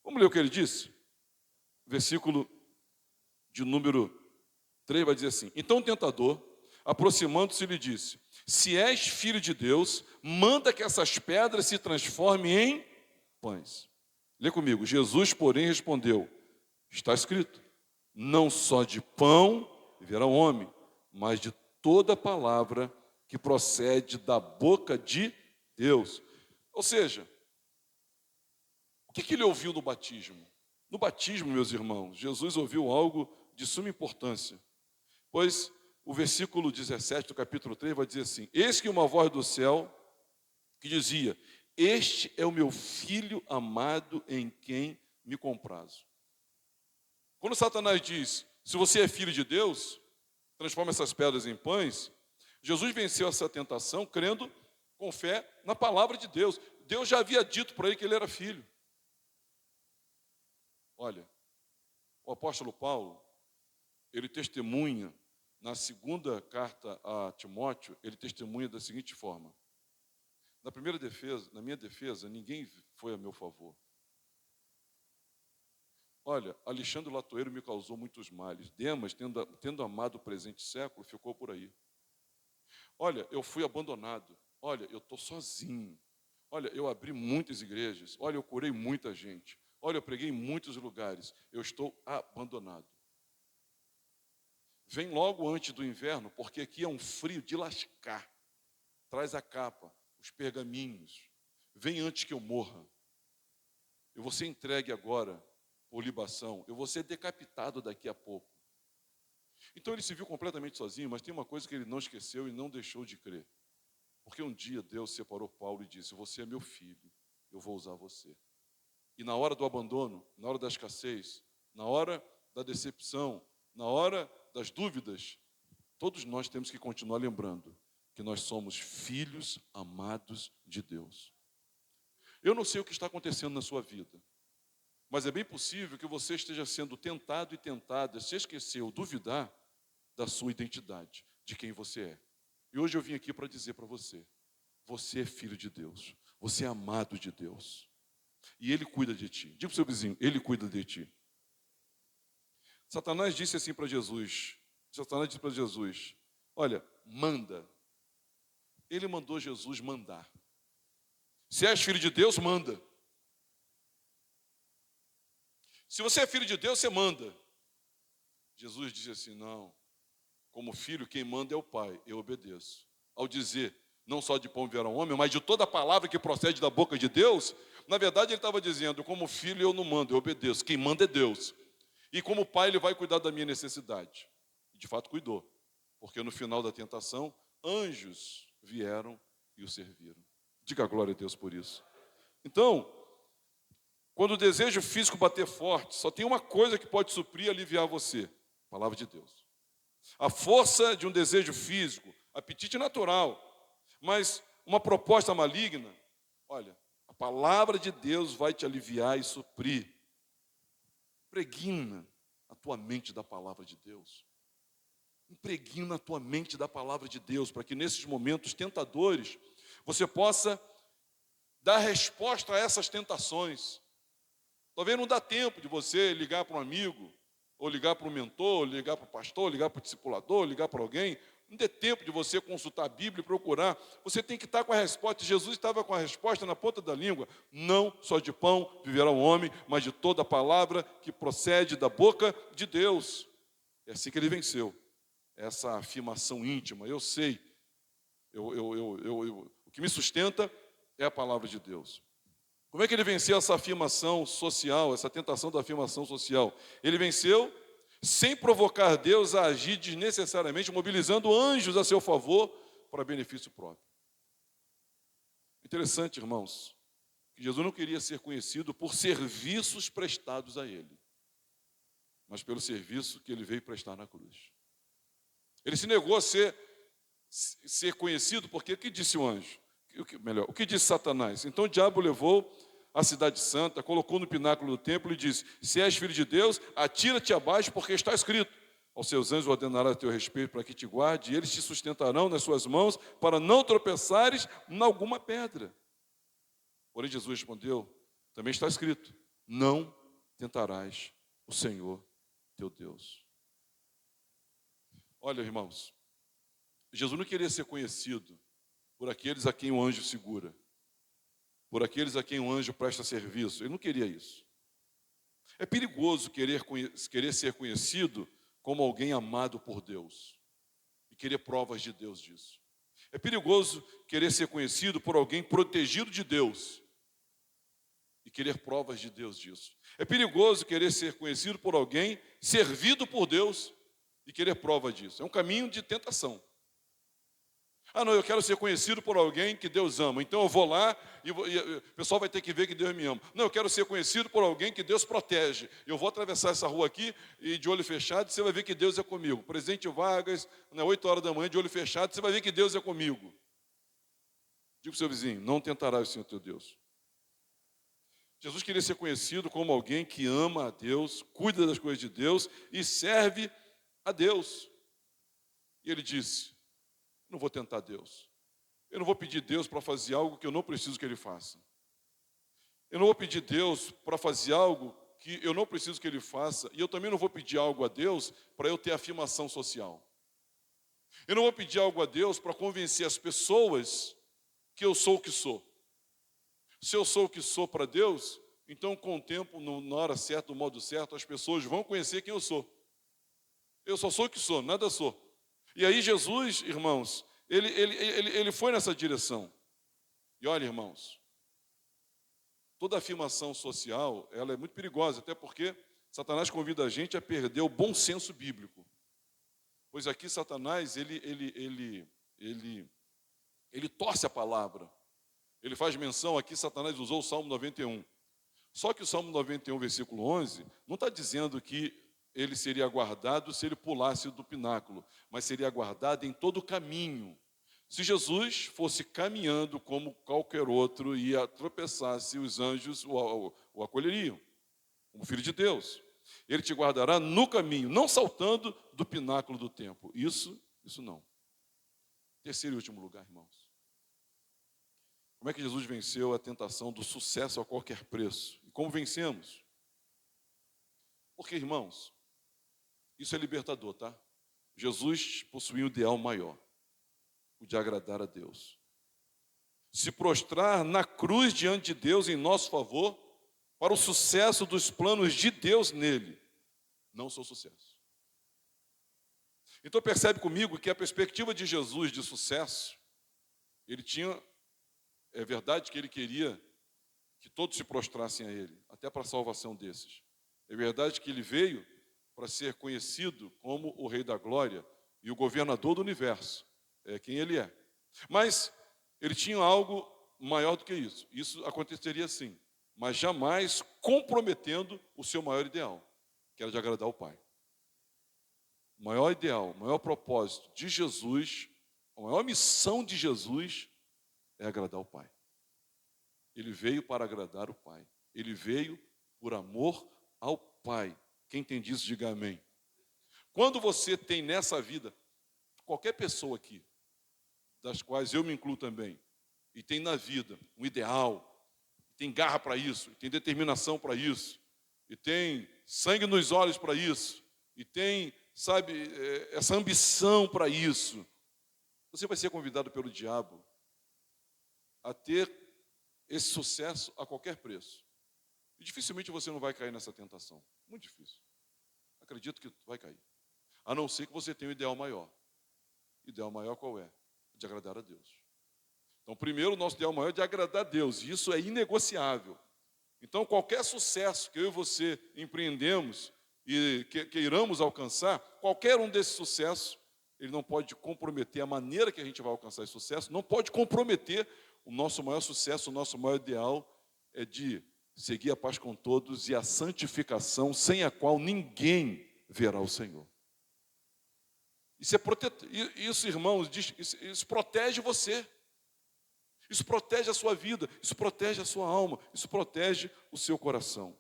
Vamos ler o que ele disse? Versículo de número 3 vai dizer assim: então o tentador, aproximando-se, lhe disse: se és filho de Deus, manda que essas pedras se transformem em pães. Lê comigo. Jesus, porém, respondeu: está escrito, não só de pão viverá o homem, mas de toda palavra que procede da boca de Deus. Ou seja, o que ele ouviu no batismo? No batismo, meus irmãos, Jesus ouviu algo de suma importância, pois o versículo 17 do capítulo 3 vai dizer assim: eis que uma voz do céu que dizia: este é o meu filho amado em quem me comprazo. Quando Satanás diz: se você é filho de Deus, transforma essas pedras em pães, Jesus venceu essa tentação crendo com fé na palavra de Deus. Deus já havia dito para ele que ele era filho. Olha, o apóstolo Paulo, ele testemunha, na segunda carta a Timóteo, ele testemunha da seguinte forma: na minha defesa, ninguém foi a meu favor. Olha, Alexandre Latoeiro me causou muitos males. Demas, tendo amado o presente século, ficou por aí. Olha, eu fui abandonado. Olha, eu estou sozinho. Olha, eu abri muitas igrejas. Olha, eu curei muita gente. Olha, eu preguei em muitos lugares. Eu estou abandonado. Vem logo antes do inverno, porque aqui é um frio de lascar. Traz a capa, os pergaminhos. Vem antes que eu morra. Eu vou ser entregue agora por libação. Eu vou ser decapitado daqui a pouco. Então ele se viu completamente sozinho, mas tem uma coisa que ele não esqueceu e não deixou de crer. Porque um dia Deus separou Paulo e disse: você é meu filho, eu vou usar você. E na hora do abandono, na hora da escassez, na hora da decepção, na hora das dúvidas, todos nós temos que continuar lembrando que nós somos filhos amados de Deus. Eu não sei o que está acontecendo na sua vida, mas é bem possível que você esteja sendo tentado e tentada a se esquecer ou duvidar da sua identidade, de quem você é. E hoje eu vim aqui para dizer para você: você é filho de Deus, você é amado de Deus. E Ele cuida de ti. Diga para o seu vizinho: Ele cuida de ti. Satanás disse assim para Jesus: olha, manda. Ele mandou Jesus mandar. Se és filho de Deus, manda. Se você é filho de Deus, você manda. Jesus disse assim: não, como filho, quem manda é o Pai, eu obedeço. Ao dizer, não só de pão viverá o homem, mas de toda a palavra que procede da boca de Deus, na verdade ele estava dizendo: como filho eu não mando, eu obedeço. Quem manda é Deus. E como pai, ele vai cuidar da minha necessidade. E de fato cuidou, porque no final da tentação, anjos vieram e o serviram. Diga glória a Deus por isso. Então, quando o desejo físico bater forte, só tem uma coisa que pode suprir e aliviar você: a palavra de Deus. A força de um desejo físico, apetite natural, mas uma proposta maligna, olha, a palavra de Deus vai te aliviar e suprir. Impregna a tua mente da palavra de Deus. Impregna a tua mente da palavra de Deus, para que nesses momentos tentadores, você possa dar resposta a essas tentações. Talvez não dá tempo de você ligar para um amigo, ou ligar para um mentor, ou ligar para o pastor, ou ligar para o discipulador, ou ligar para alguém. Não dê tempo de você consultar a Bíblia e procurar. Você tem que estar com a resposta. Jesus estava com a resposta na ponta da língua. Não só de pão viverá o homem, mas de toda a palavra que procede da boca de Deus. É assim que ele venceu. Essa afirmação íntima: eu sei, o que me sustenta é a palavra de Deus. Como é que ele venceu essa afirmação social, essa tentação da afirmação social? Ele venceu sem provocar Deus a agir desnecessariamente, mobilizando anjos a seu favor para benefício próprio. Interessante, irmãos, que Jesus não queria ser conhecido por serviços prestados a ele, mas pelo serviço que ele veio prestar na cruz. Ele se negou a ser conhecido porque o que disse o anjo? O que disse Satanás? Então o diabo levou a cidade santa, colocou no pináculo do templo e disse: se és filho de Deus, atira-te abaixo, porque está escrito: aos seus anjos ordenará a teu respeito para que te guarde, e eles te sustentarão nas suas mãos, para não tropeçares em alguma pedra. Porém Jesus respondeu: também está escrito: não tentarás o Senhor teu Deus. Olha, irmãos, Jesus não queria ser conhecido por aqueles a quem o anjo segura, por aqueles a quem o anjo presta serviço. Ele não queria isso. É perigoso querer ser conhecido como alguém amado por Deus e querer provas de Deus disso. É perigoso querer ser conhecido por alguém protegido de Deus e querer provas de Deus disso. É perigoso querer ser conhecido por alguém servido por Deus e querer prova disso. É um caminho de tentação. Ah, não, eu quero ser conhecido por alguém que Deus ama, então eu vou lá e o pessoal vai ter que ver que Deus me ama. Não, eu quero ser conhecido por alguém que Deus protege. Eu vou atravessar essa rua aqui e de olho fechado você vai ver que Deus é comigo. Presidente Vargas, 8 horas da manhã, de olho fechado, você vai ver que Deus é comigo. Diga para o seu vizinho: não tentarás o Senhor teu Deus. Jesus queria ser conhecido como alguém que ama a Deus, cuida das coisas de Deus e serve a Deus. E ele disse: não vou tentar Deus. Eu não vou pedir Deus para fazer algo que eu não preciso que Ele faça. Eu não vou pedir Deus para fazer algo que eu não preciso que Ele faça. E eu também não vou pedir algo a Deus para eu ter afirmação social. Eu não vou pedir algo a Deus para convencer as pessoas que eu sou o que sou. Se eu sou o que sou para Deus, então com o tempo, na hora certa, no modo certo, as pessoas vão conhecer quem eu sou. Eu só sou o que sou, nada sou. E aí Jesus, irmãos, ele foi nessa direção. E olha, irmãos, toda afirmação social, ela é muito perigosa, até porque Satanás convida a gente a perder o bom senso bíblico. Pois aqui Satanás, ele torce a palavra. Ele faz menção aqui, Satanás usou o Salmo 91. Só que o Salmo 91, versículo 11, não está dizendo que ele seria guardado se ele pulasse do pináculo, mas seria guardado em todo o caminho. Se Jesus fosse caminhando como qualquer outro e tropeçasse, os anjos o acolheriam, como filho de Deus. Ele te guardará no caminho, não saltando do pináculo do templo. Isso não. Terceiro e último lugar, irmãos. Como é que Jesus venceu a tentação do sucesso a qualquer preço? E como vencemos? Porque, irmãos, isso é libertador, tá? Jesus possuía um ideal maior, o de agradar a Deus. Se prostrar na cruz diante de Deus em nosso favor, para o sucesso dos planos de Deus nele, não o seu sucesso. Então percebe comigo que a perspectiva de Jesus de sucesso, ele tinha, é verdade que ele queria que todos se prostrassem a ele, até para a salvação desses. É verdade que ele veio para ser conhecido como o Rei da Glória e o governador do universo, é quem ele é. Mas ele tinha algo maior do que isso. Isso aconteceria sim, mas jamais comprometendo o seu maior ideal, que era de agradar o Pai. O maior ideal, o maior propósito de Jesus, a maior missão de Jesus é agradar o Pai. Ele veio para agradar o Pai. Ele veio por amor ao Pai. Quem entende isso, diga amém. Quando você tem nessa vida, qualquer pessoa aqui, das quais eu me incluo também, e tem na vida um ideal, tem garra para isso, tem determinação para isso, e tem sangue nos olhos para isso, e tem, sabe, essa ambição para isso, você vai ser convidado pelo diabo a ter esse sucesso a qualquer preço. E dificilmente você não vai cair nessa tentação. Muito difícil. Acredito que vai cair. A não ser que você tenha um ideal maior. Ideal maior qual é? De agradar a Deus. Então, primeiro, o nosso ideal maior é de agradar a Deus. E isso é inegociável. Então, qualquer sucesso que eu e você empreendemos e queiramos alcançar, qualquer um desses sucessos, ele não pode comprometer a maneira que a gente vai alcançar esse sucesso, não pode comprometer o nosso maior sucesso, o nosso maior ideal é de seguir a paz com todos e a santificação, sem a qual ninguém verá o Senhor. Isso, irmãos, isso protege você. Isso protege a sua vida, isso protege a sua alma, isso protege o seu coração.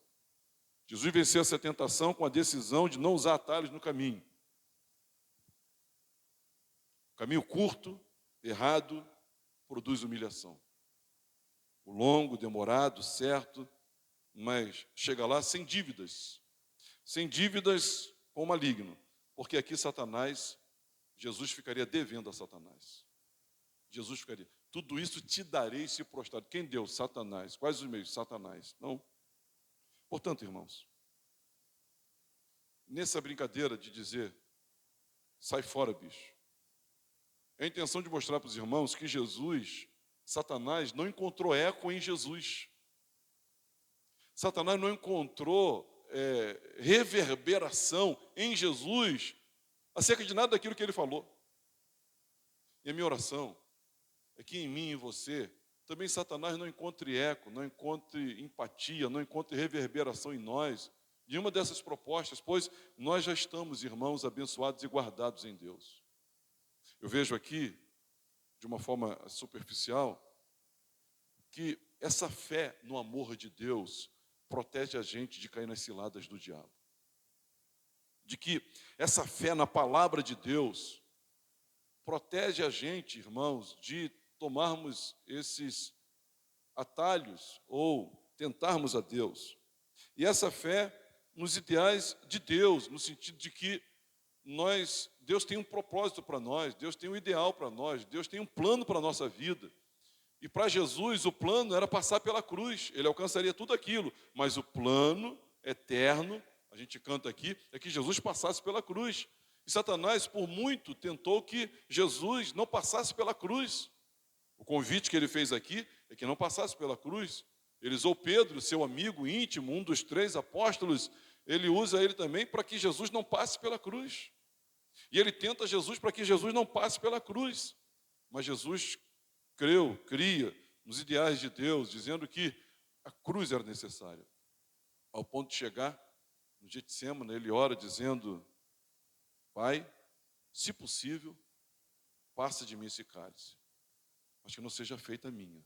Jesus venceu essa tentação com a decisão de não usar atalhos no caminho. Caminho curto, errado, produz humilhação. O longo, demorado, certo, mas chega lá sem dívidas com o maligno, porque aqui Satanás, Jesus ficaria devendo a Satanás. Jesus ficaria, tudo isso te darei se prostrar. Quem deu? Satanás. Quais os meios? Satanás. Não. Portanto, irmãos, nessa brincadeira de dizer, sai fora, bicho, é a intenção de mostrar para os irmãos que Jesus, Satanás não encontrou eco em Jesus. Satanás não encontrou reverberação em Jesus acerca de nada daquilo que ele falou. E a minha oração é que em mim e em você, também Satanás não encontre eco, não encontre empatia, não encontre reverberação em nós, nenhuma dessas propostas, pois nós já estamos, irmãos, abençoados e guardados em Deus. Eu vejo aqui, de uma forma superficial, que essa fé no amor de Deus protege a gente de cair nas ciladas do diabo. De que essa fé na palavra de Deus protege a gente, irmãos, de tomarmos esses atalhos ou tentarmos a Deus. E essa fé nos ideais de Deus, no sentido de que Deus tem um propósito para nós, Deus tem um ideal para nós, Deus tem um plano para a nossa vida. E para Jesus o plano era passar pela cruz, ele alcançaria tudo aquilo, mas o plano eterno, a gente canta aqui, é que Jesus passasse pela cruz. E Satanás, por muito, tentou que Jesus não passasse pela cruz. O convite que ele fez aqui é que não passasse pela cruz. Ele usou Pedro, seu amigo íntimo, um dos 3 apóstolos, ele usa ele também para que Jesus não passe pela cruz. E ele tenta Jesus para que Jesus não passe pela cruz. Mas Jesus cria nos ideais de Deus, dizendo que a cruz era necessária. Ao ponto de chegar no Getsemane, ele ora dizendo: Pai, se possível, passa de mim esse cálice, mas que não seja feita a minha,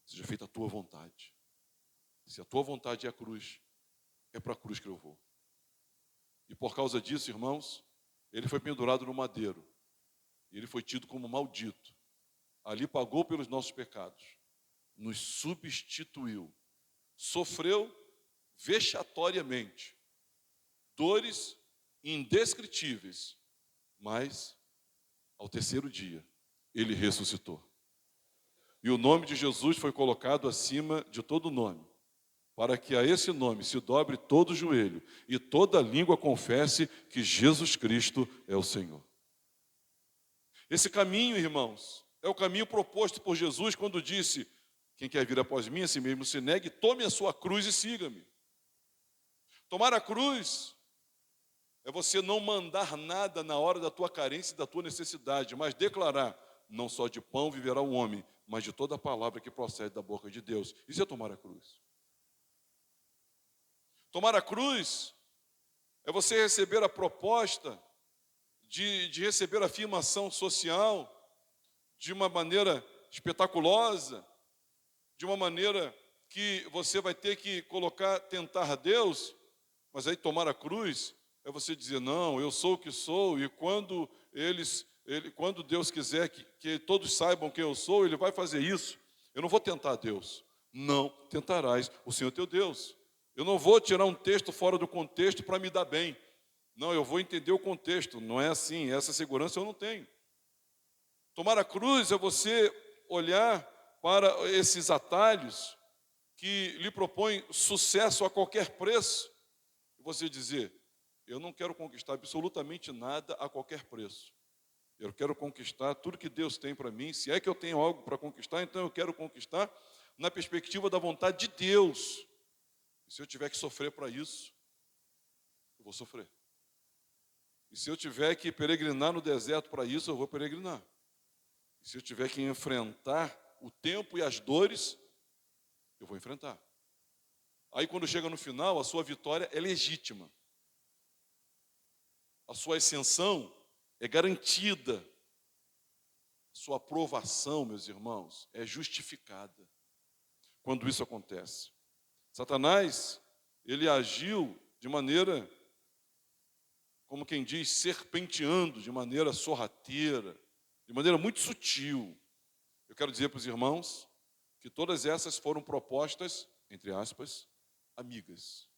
seja feita a tua vontade. Se a tua vontade é a cruz, é para a cruz que eu vou. E por causa disso, irmãos, ele foi pendurado no madeiro. E ele foi tido como maldito. Ali pagou pelos nossos pecados. Nos substituiu. Sofreu vexatoriamente. Dores indescritíveis. Mas, ao terceiro dia, ele ressuscitou. E o nome de Jesus foi colocado acima de todo nome, para que a esse nome se dobre todo o joelho e toda língua confesse que Jesus Cristo é o Senhor. Esse caminho, irmãos, é o caminho proposto por Jesus quando disse: quem quer vir após mim, a si mesmo se negue, tome a sua cruz e siga-me. Tomar a cruz é você não mandar nada na hora da tua carência e da tua necessidade, mas declarar: não só de pão viverá o homem, mas de toda a palavra que procede da boca de Deus. Isso é tomar a cruz. Tomar a cruz é você receber a proposta de receber a afirmação social de uma maneira espetaculosa, de uma maneira que você vai ter que tentar Deus, mas aí tomar a cruz é você dizer: não, eu sou o que sou, e quando quando Deus quiser que todos saibam quem eu sou, Ele vai fazer isso. Eu não vou tentar Deus. Não tentarás o Senhor teu Deus. Eu não vou tirar um texto fora do contexto para me dar bem. Não, eu vou entender o contexto. Não é assim, essa segurança eu não tenho. Tomar a cruz é você olhar para esses atalhos que lhe propõem sucesso a qualquer preço. E você dizer: eu não quero conquistar absolutamente nada a qualquer preço. Eu quero conquistar tudo que Deus tem para mim. Se é que eu tenho algo para conquistar, então eu quero conquistar na perspectiva da vontade de Deus. E se eu tiver que sofrer para isso, eu vou sofrer. E se eu tiver que peregrinar no deserto para isso, eu vou peregrinar. E se eu tiver que enfrentar o tempo e as dores, eu vou enfrentar. Aí quando chega no final, a sua vitória é legítima. A sua ascensão é garantida. Sua aprovação, meus irmãos, é justificada quando isso acontece. Satanás, ele agiu de maneira, como quem diz, serpenteando, de maneira sorrateira, de maneira muito sutil. Eu quero dizer para os irmãos que todas essas foram propostas, entre aspas, amigas.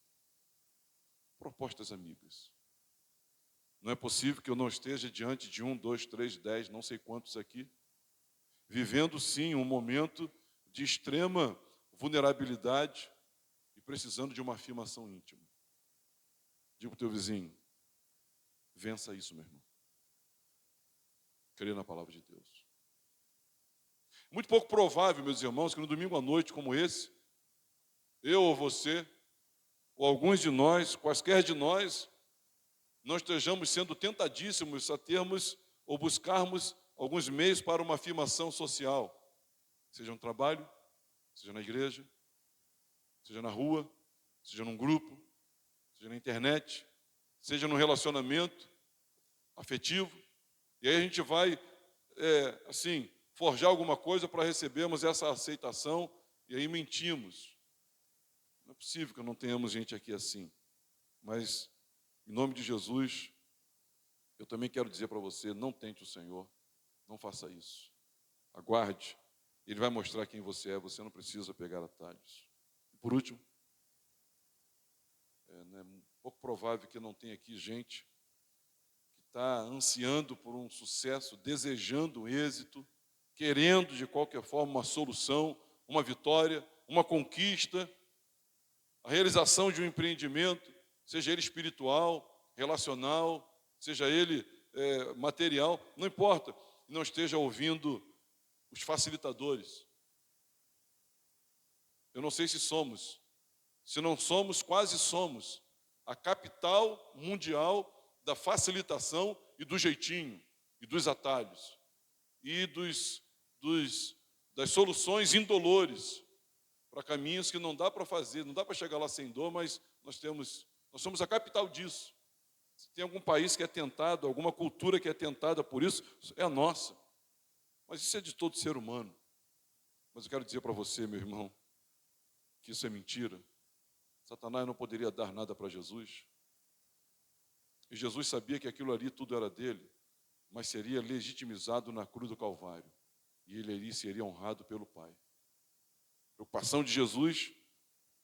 Propostas amigas. Não é possível que eu não esteja diante de 1, 2, 3, 10, não sei quantos aqui, vivendo sim um momento de extrema vulnerabilidade e precisando de uma afirmação íntima. Diga para o teu vizinho: vença isso, meu irmão. Creia na palavra de Deus. Muito pouco provável, meus irmãos, que no domingo à noite como esse, eu ou você, ou alguns de nós, quaisquer de nós, nós estejamos sendo tentadíssimos a termos ou buscarmos alguns meios para uma afirmação social, seja no trabalho, seja na igreja, seja na rua, seja num grupo, seja na internet, seja num relacionamento afetivo. E aí a gente vai, forjar alguma coisa para recebermos essa aceitação, e aí mentimos. Não é possível que não tenhamos gente aqui assim. Mas, em nome de Jesus, eu também quero dizer para você: não tente o Senhor, não faça isso. Aguarde, Ele vai mostrar quem você é, você não precisa pegar atalhos. E por último, é pouco provável que não tenha aqui gente que está ansiando por um sucesso, desejando um êxito, querendo de qualquer forma uma solução, uma vitória, uma conquista, a realização de um empreendimento, seja ele espiritual, relacional, seja ele material, não importa, não esteja ouvindo os facilitadores. Eu não sei se somos, se não somos, quase somos, a capital mundial da facilitação e do jeitinho, e dos atalhos, e das soluções indolores para caminhos que não dá para fazer, não dá para chegar lá sem dor, mas nós somos a capital disso. Se tem algum país que é tentado, alguma cultura que é tentada por isso, é a nossa. Mas isso é de todo ser humano. Mas eu quero dizer para você, meu irmão, que isso é mentira. Satanás não poderia dar nada para Jesus. E Jesus sabia que aquilo ali tudo era dele, mas seria legitimizado na cruz do Calvário. E ele ali seria honrado pelo Pai. A preocupação de Jesus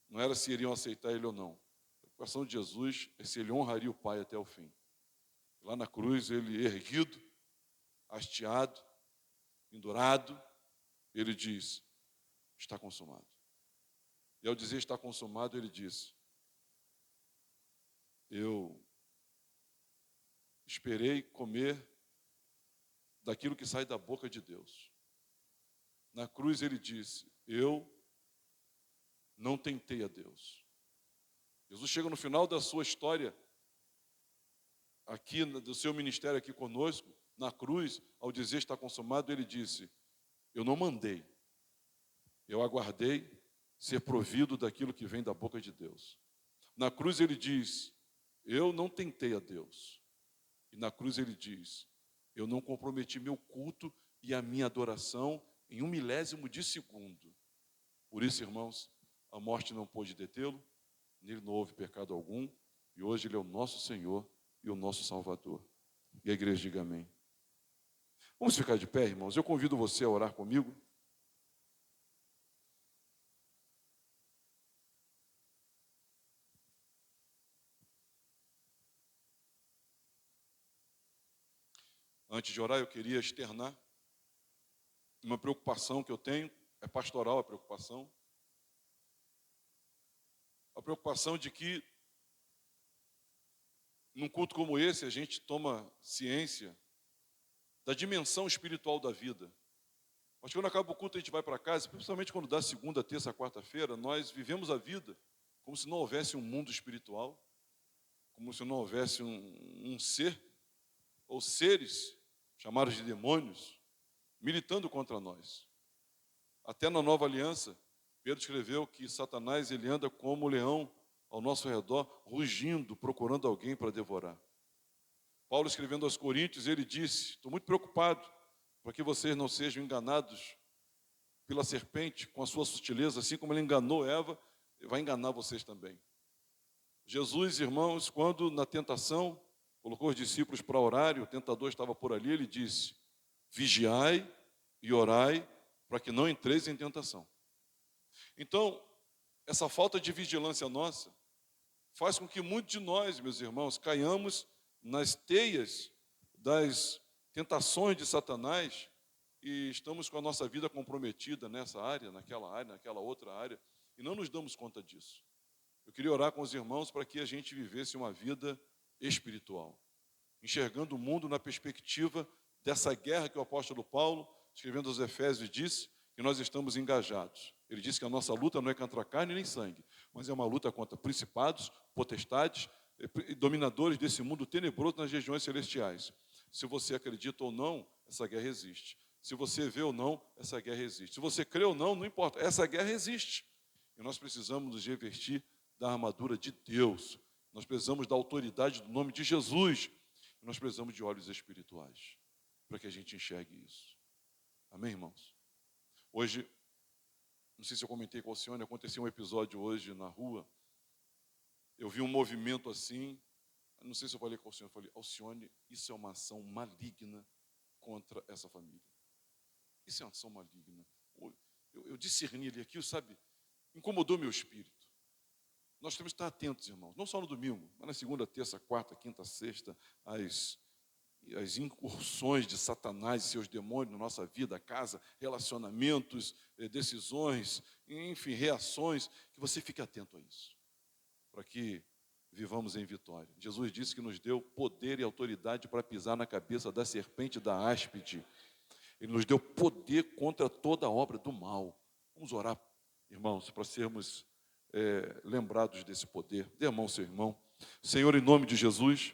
não era se iriam aceitar ele ou não. A preocupação de Jesus é se ele honraria o Pai até o fim. Lá na cruz, ele erguido, hasteado, pendurado, ele diz, está consumado. E ao dizer está consumado, ele diz, eu esperei comer daquilo que sai da boca de Deus. Na cruz ele disse, eu não tentei a Deus. Jesus chega no final da sua história, aqui do seu ministério aqui conosco, na cruz, ao dizer está consumado, ele disse, eu não mandei, eu aguardei ser provido daquilo que vem da boca de Deus. Na cruz ele diz, eu não tentei a Deus. E na cruz ele diz, eu não comprometi meu culto e a minha adoração em 1/1000 de segundo. Por isso, irmãos, a morte não pôde detê-lo, nele não houve pecado algum, e hoje ele é o nosso Senhor e o nosso Salvador. E a igreja diga amém. Vamos ficar de pé, irmãos? Eu convido você a orar comigo. Antes de orar, eu queria externar uma preocupação que eu tenho, é pastoral a preocupação. A preocupação de que, num culto como esse, a gente toma ciência da dimensão espiritual da vida. Mas quando acaba o culto, a gente vai para casa, principalmente quando dá segunda, terça, quarta-feira, nós vivemos a vida como se não houvesse um mundo espiritual, como se não houvesse um ser, ou seres, chamados de demônios, militando contra nós. Até na Nova Aliança, Pedro escreveu que Satanás ele anda como um leão ao nosso redor, rugindo, procurando alguém para devorar. Paulo, escrevendo aos Coríntios, ele disse, estou muito preocupado para que vocês não sejam enganados pela serpente com a sua sutileza, assim como ele enganou Eva, ele vai enganar vocês também. Jesus, irmãos, quando na tentação colocou os discípulos para orar, e o tentador estava por ali, ele disse, vigiai e orai para que não entreis em tentação. Então, essa falta de vigilância nossa faz com que muitos de nós, meus irmãos, caiamos nas teias das tentações de Satanás e estamos com a nossa vida comprometida nessa área, naquela outra área, e não nos damos conta disso. Eu queria orar com os irmãos para que a gente vivesse uma vida espiritual, enxergando o mundo na perspectiva dessa guerra que o apóstolo Paulo, escrevendo aos Efésios, disse que nós estamos engajados. Ele disse que a nossa luta não é contra carne nem sangue, mas é uma luta contra principados, potestades e dominadores desse mundo tenebroso nas regiões celestiais. Se você acredita ou não, essa guerra existe. Se você vê ou não, essa guerra existe. Se você crê ou não, não importa, essa guerra existe. E nós precisamos nos revestir da armadura de Deus. Nós precisamos da autoridade do nome de Jesus. E nós precisamos de olhos espirituais para que a gente enxergue isso. Amém, irmãos? Hoje, não sei se eu comentei com o Alcione, aconteceu um episódio hoje na rua. Eu vi um movimento assim, não sei se eu falei com o Alcione, eu falei, Alcione, isso é uma ação maligna contra essa família. Isso é uma ação maligna. Eu discerni ali aquilo, sabe, incomodou meu espírito. Nós temos que estar atentos, irmãos, não só no domingo, mas na segunda, terça, quarta, quinta, sexta, as incursões de Satanás e seus demônios na nossa vida, casa, relacionamentos, decisões, enfim, reações, que você fique atento a isso, para que vivamos em vitória. Jesus disse que nos deu poder e autoridade para pisar na cabeça da serpente e da áspide. Ele nos deu poder contra toda obra do mal. Vamos orar, irmãos, para sermos lembrados desse poder. Dê a mão ao seu irmão. Senhor, em nome de Jesus,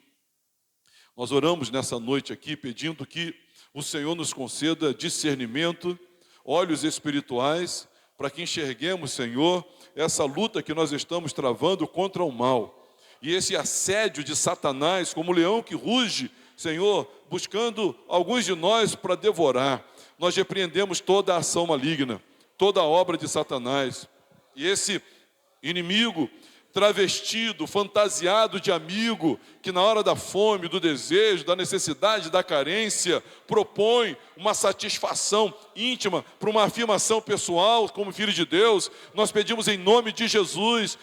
nós oramos nessa noite aqui pedindo que o Senhor nos conceda discernimento, olhos espirituais, para que enxerguemos, Senhor, essa luta que nós estamos travando contra o mal. E esse assédio de Satanás, como leão que ruge, Senhor, buscando alguns de nós para devorar. Nós repreendemos toda a ação maligna, toda a obra de Satanás. E esse inimigo travestido, fantasiado de amigo, que na hora da fome, do desejo, da necessidade, da carência, propõe uma satisfação íntima para uma afirmação pessoal como filho de Deus, nós pedimos em nome de Jesus,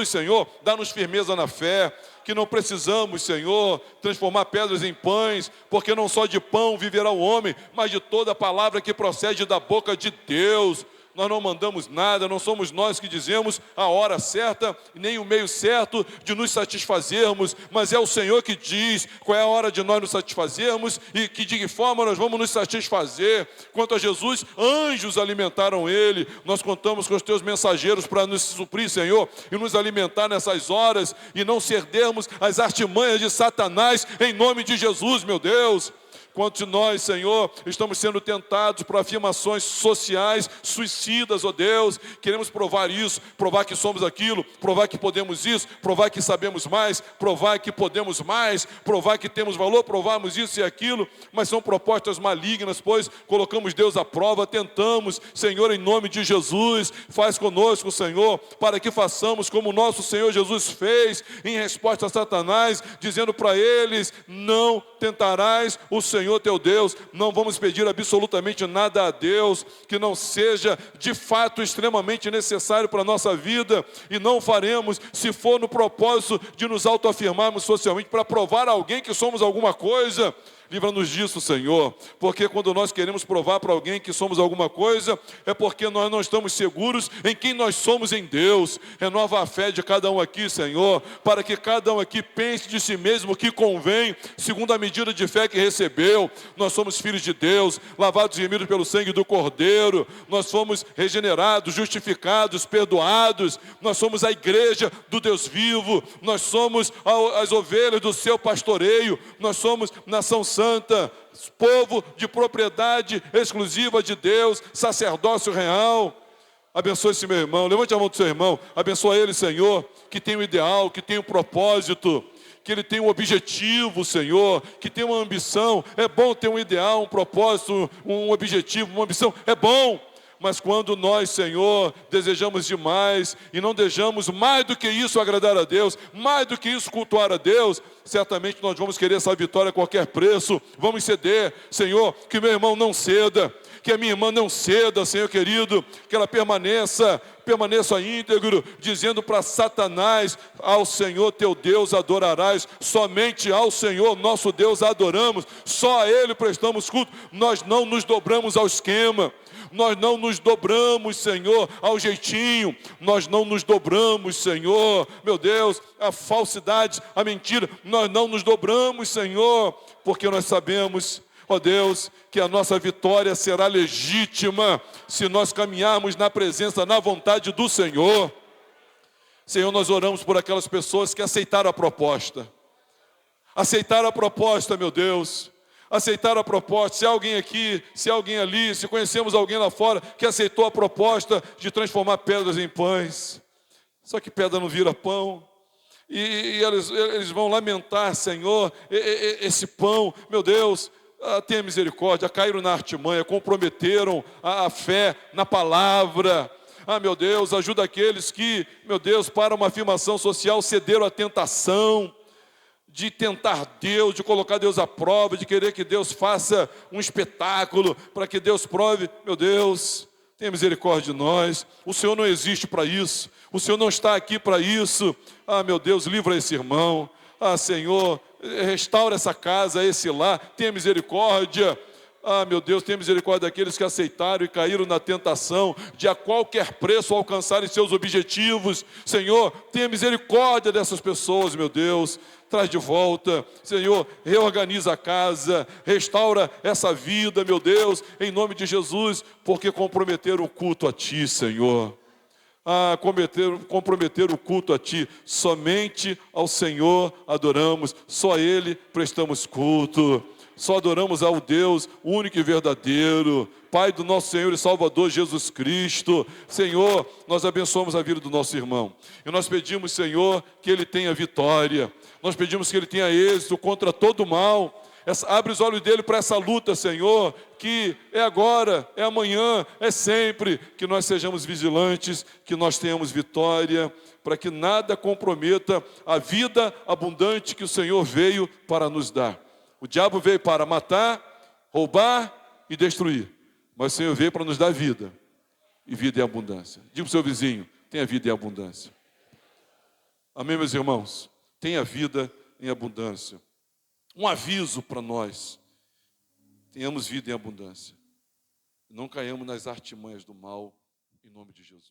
Senhor, dá-nos firmeza na fé, que não precisamos, Senhor, transformar pedras em pães, porque não só de pão viverá o homem, mas de toda palavra que procede da boca de Deus. Nós não mandamos nada, não somos nós que dizemos a hora certa, nem o meio certo de nos satisfazermos, mas é o Senhor que diz qual é a hora de nós nos satisfazermos e de que forma nós vamos nos satisfazer. Quanto a Jesus, anjos alimentaram Ele, nós contamos com os Teus mensageiros para nos suprir, Senhor, e nos alimentar nessas horas, e não cedermos às artimanhas de Satanás, em nome de Jesus, meu Deus. Quantos de nós, Senhor, estamos sendo tentados por afirmações sociais, suicidas, ó Deus, queremos provar isso, provar que somos aquilo, provar que podemos isso, provar que sabemos mais, provar que podemos mais, provar que temos valor, provarmos isso e aquilo, mas são propostas malignas, pois colocamos Deus à prova, tentamos, Senhor, em nome de Jesus, faz conosco, Senhor, para que façamos como o nosso Senhor Jesus fez, em resposta a Satanás, dizendo para eles, não tentarás o Senhor teu Deus. Não vamos pedir absolutamente nada a Deus que não seja de fato extremamente necessário para a nossa vida, e não faremos se for no propósito de nos autoafirmarmos socialmente para provar a alguém que somos alguma coisa. Livra-nos disso, Senhor, porque quando nós queremos provar para alguém que somos alguma coisa, é porque nós não estamos seguros em quem nós somos em Deus. Renova a fé de cada um aqui, Senhor, para que cada um aqui pense de si mesmo o que convém, segundo a medida de fé que recebeu. Nós somos filhos de Deus, lavados e remidos pelo sangue do Cordeiro, nós fomos regenerados, justificados, perdoados, nós somos a igreja do Deus vivo, nós somos as ovelhas do seu pastoreio, nós somos nação santa, povo de propriedade exclusiva de Deus, sacerdócio real. Abençoe esse meu irmão, levante a mão do seu irmão, abençoa ele, Senhor, que tem um ideal, que tem um propósito, que ele tem um objetivo, Senhor, que tem uma ambição. É bom ter um ideal, um propósito, um objetivo, uma ambição, é bom. Mas quando nós, Senhor, desejamos demais e não desejamos mais do que isso agradar a Deus, mais do que isso cultuar a Deus, certamente nós vamos querer essa vitória a qualquer preço, vamos ceder. Senhor, que meu irmão não ceda, que a minha irmã não ceda, Senhor querido, que ela permaneça íntegro, dizendo para Satanás, ao Senhor teu Deus adorarás, somente ao Senhor nosso Deus adoramos, só a Ele prestamos culto, nós não nos dobramos ao esquema, nós não nos dobramos, Senhor, ao jeitinho, nós não nos dobramos, Senhor, meu Deus, a falsidade, a mentira, nós não nos dobramos, Senhor, porque nós sabemos, ó Deus, que a nossa vitória será legítima se nós caminharmos na presença, na vontade do Senhor. Senhor, nós oramos por aquelas pessoas que aceitaram a proposta, meu Deus, aceitaram a proposta. Se há alguém aqui, se há alguém ali, se conhecemos alguém lá fora que aceitou a proposta de transformar pedras em pães, só que pedra não vira pão, e eles vão lamentar, Senhor, esse pão, meu Deus, tenha misericórdia, caíram na artimanha, comprometeram a fé na palavra. Meu Deus, ajuda aqueles que, meu Deus, para uma afirmação social cederam à tentação de tentar Deus, de colocar Deus à prova, de querer que Deus faça um espetáculo, para que Deus prove. Meu Deus, tenha misericórdia de nós. O Senhor não existe para isso, o Senhor não está aqui para isso. Meu Deus, livra esse irmão. Senhor, restaura essa casa, esse lar, tenha misericórdia. Ah, meu Deus, tenha misericórdia daqueles que aceitaram e caíram na tentação de a qualquer preço alcançarem seus objetivos. Senhor, tenha misericórdia dessas pessoas, meu Deus. Traz de volta, Senhor, reorganiza a casa, restaura essa vida, meu Deus, em nome de Jesus, porque comprometeram o culto a Ti, Senhor. Comprometer o culto a Ti. Somente ao Senhor adoramos, só a Ele prestamos culto. Só adoramos ao Deus único e verdadeiro, Pai do nosso Senhor e Salvador Jesus Cristo. Senhor, nós abençoamos a vida do nosso irmão. E nós pedimos, Senhor, que ele tenha vitória. Nós pedimos que ele tenha êxito contra todo o mal. Abre os olhos dele para essa luta, Senhor, que é agora, é amanhã, é sempre. Que nós sejamos vigilantes, que nós tenhamos vitória, para que nada comprometa a vida abundante que o Senhor veio para nos dar. O diabo veio para matar, roubar e destruir. Mas o Senhor veio para nos dar vida. E vida em abundância. Diga para o seu vizinho, tenha vida em abundância. Amém, meus irmãos? Tenha vida em abundância. Um aviso para nós. Tenhamos vida em abundância. Não caiamos nas artimanhas do mal, em nome de Jesus.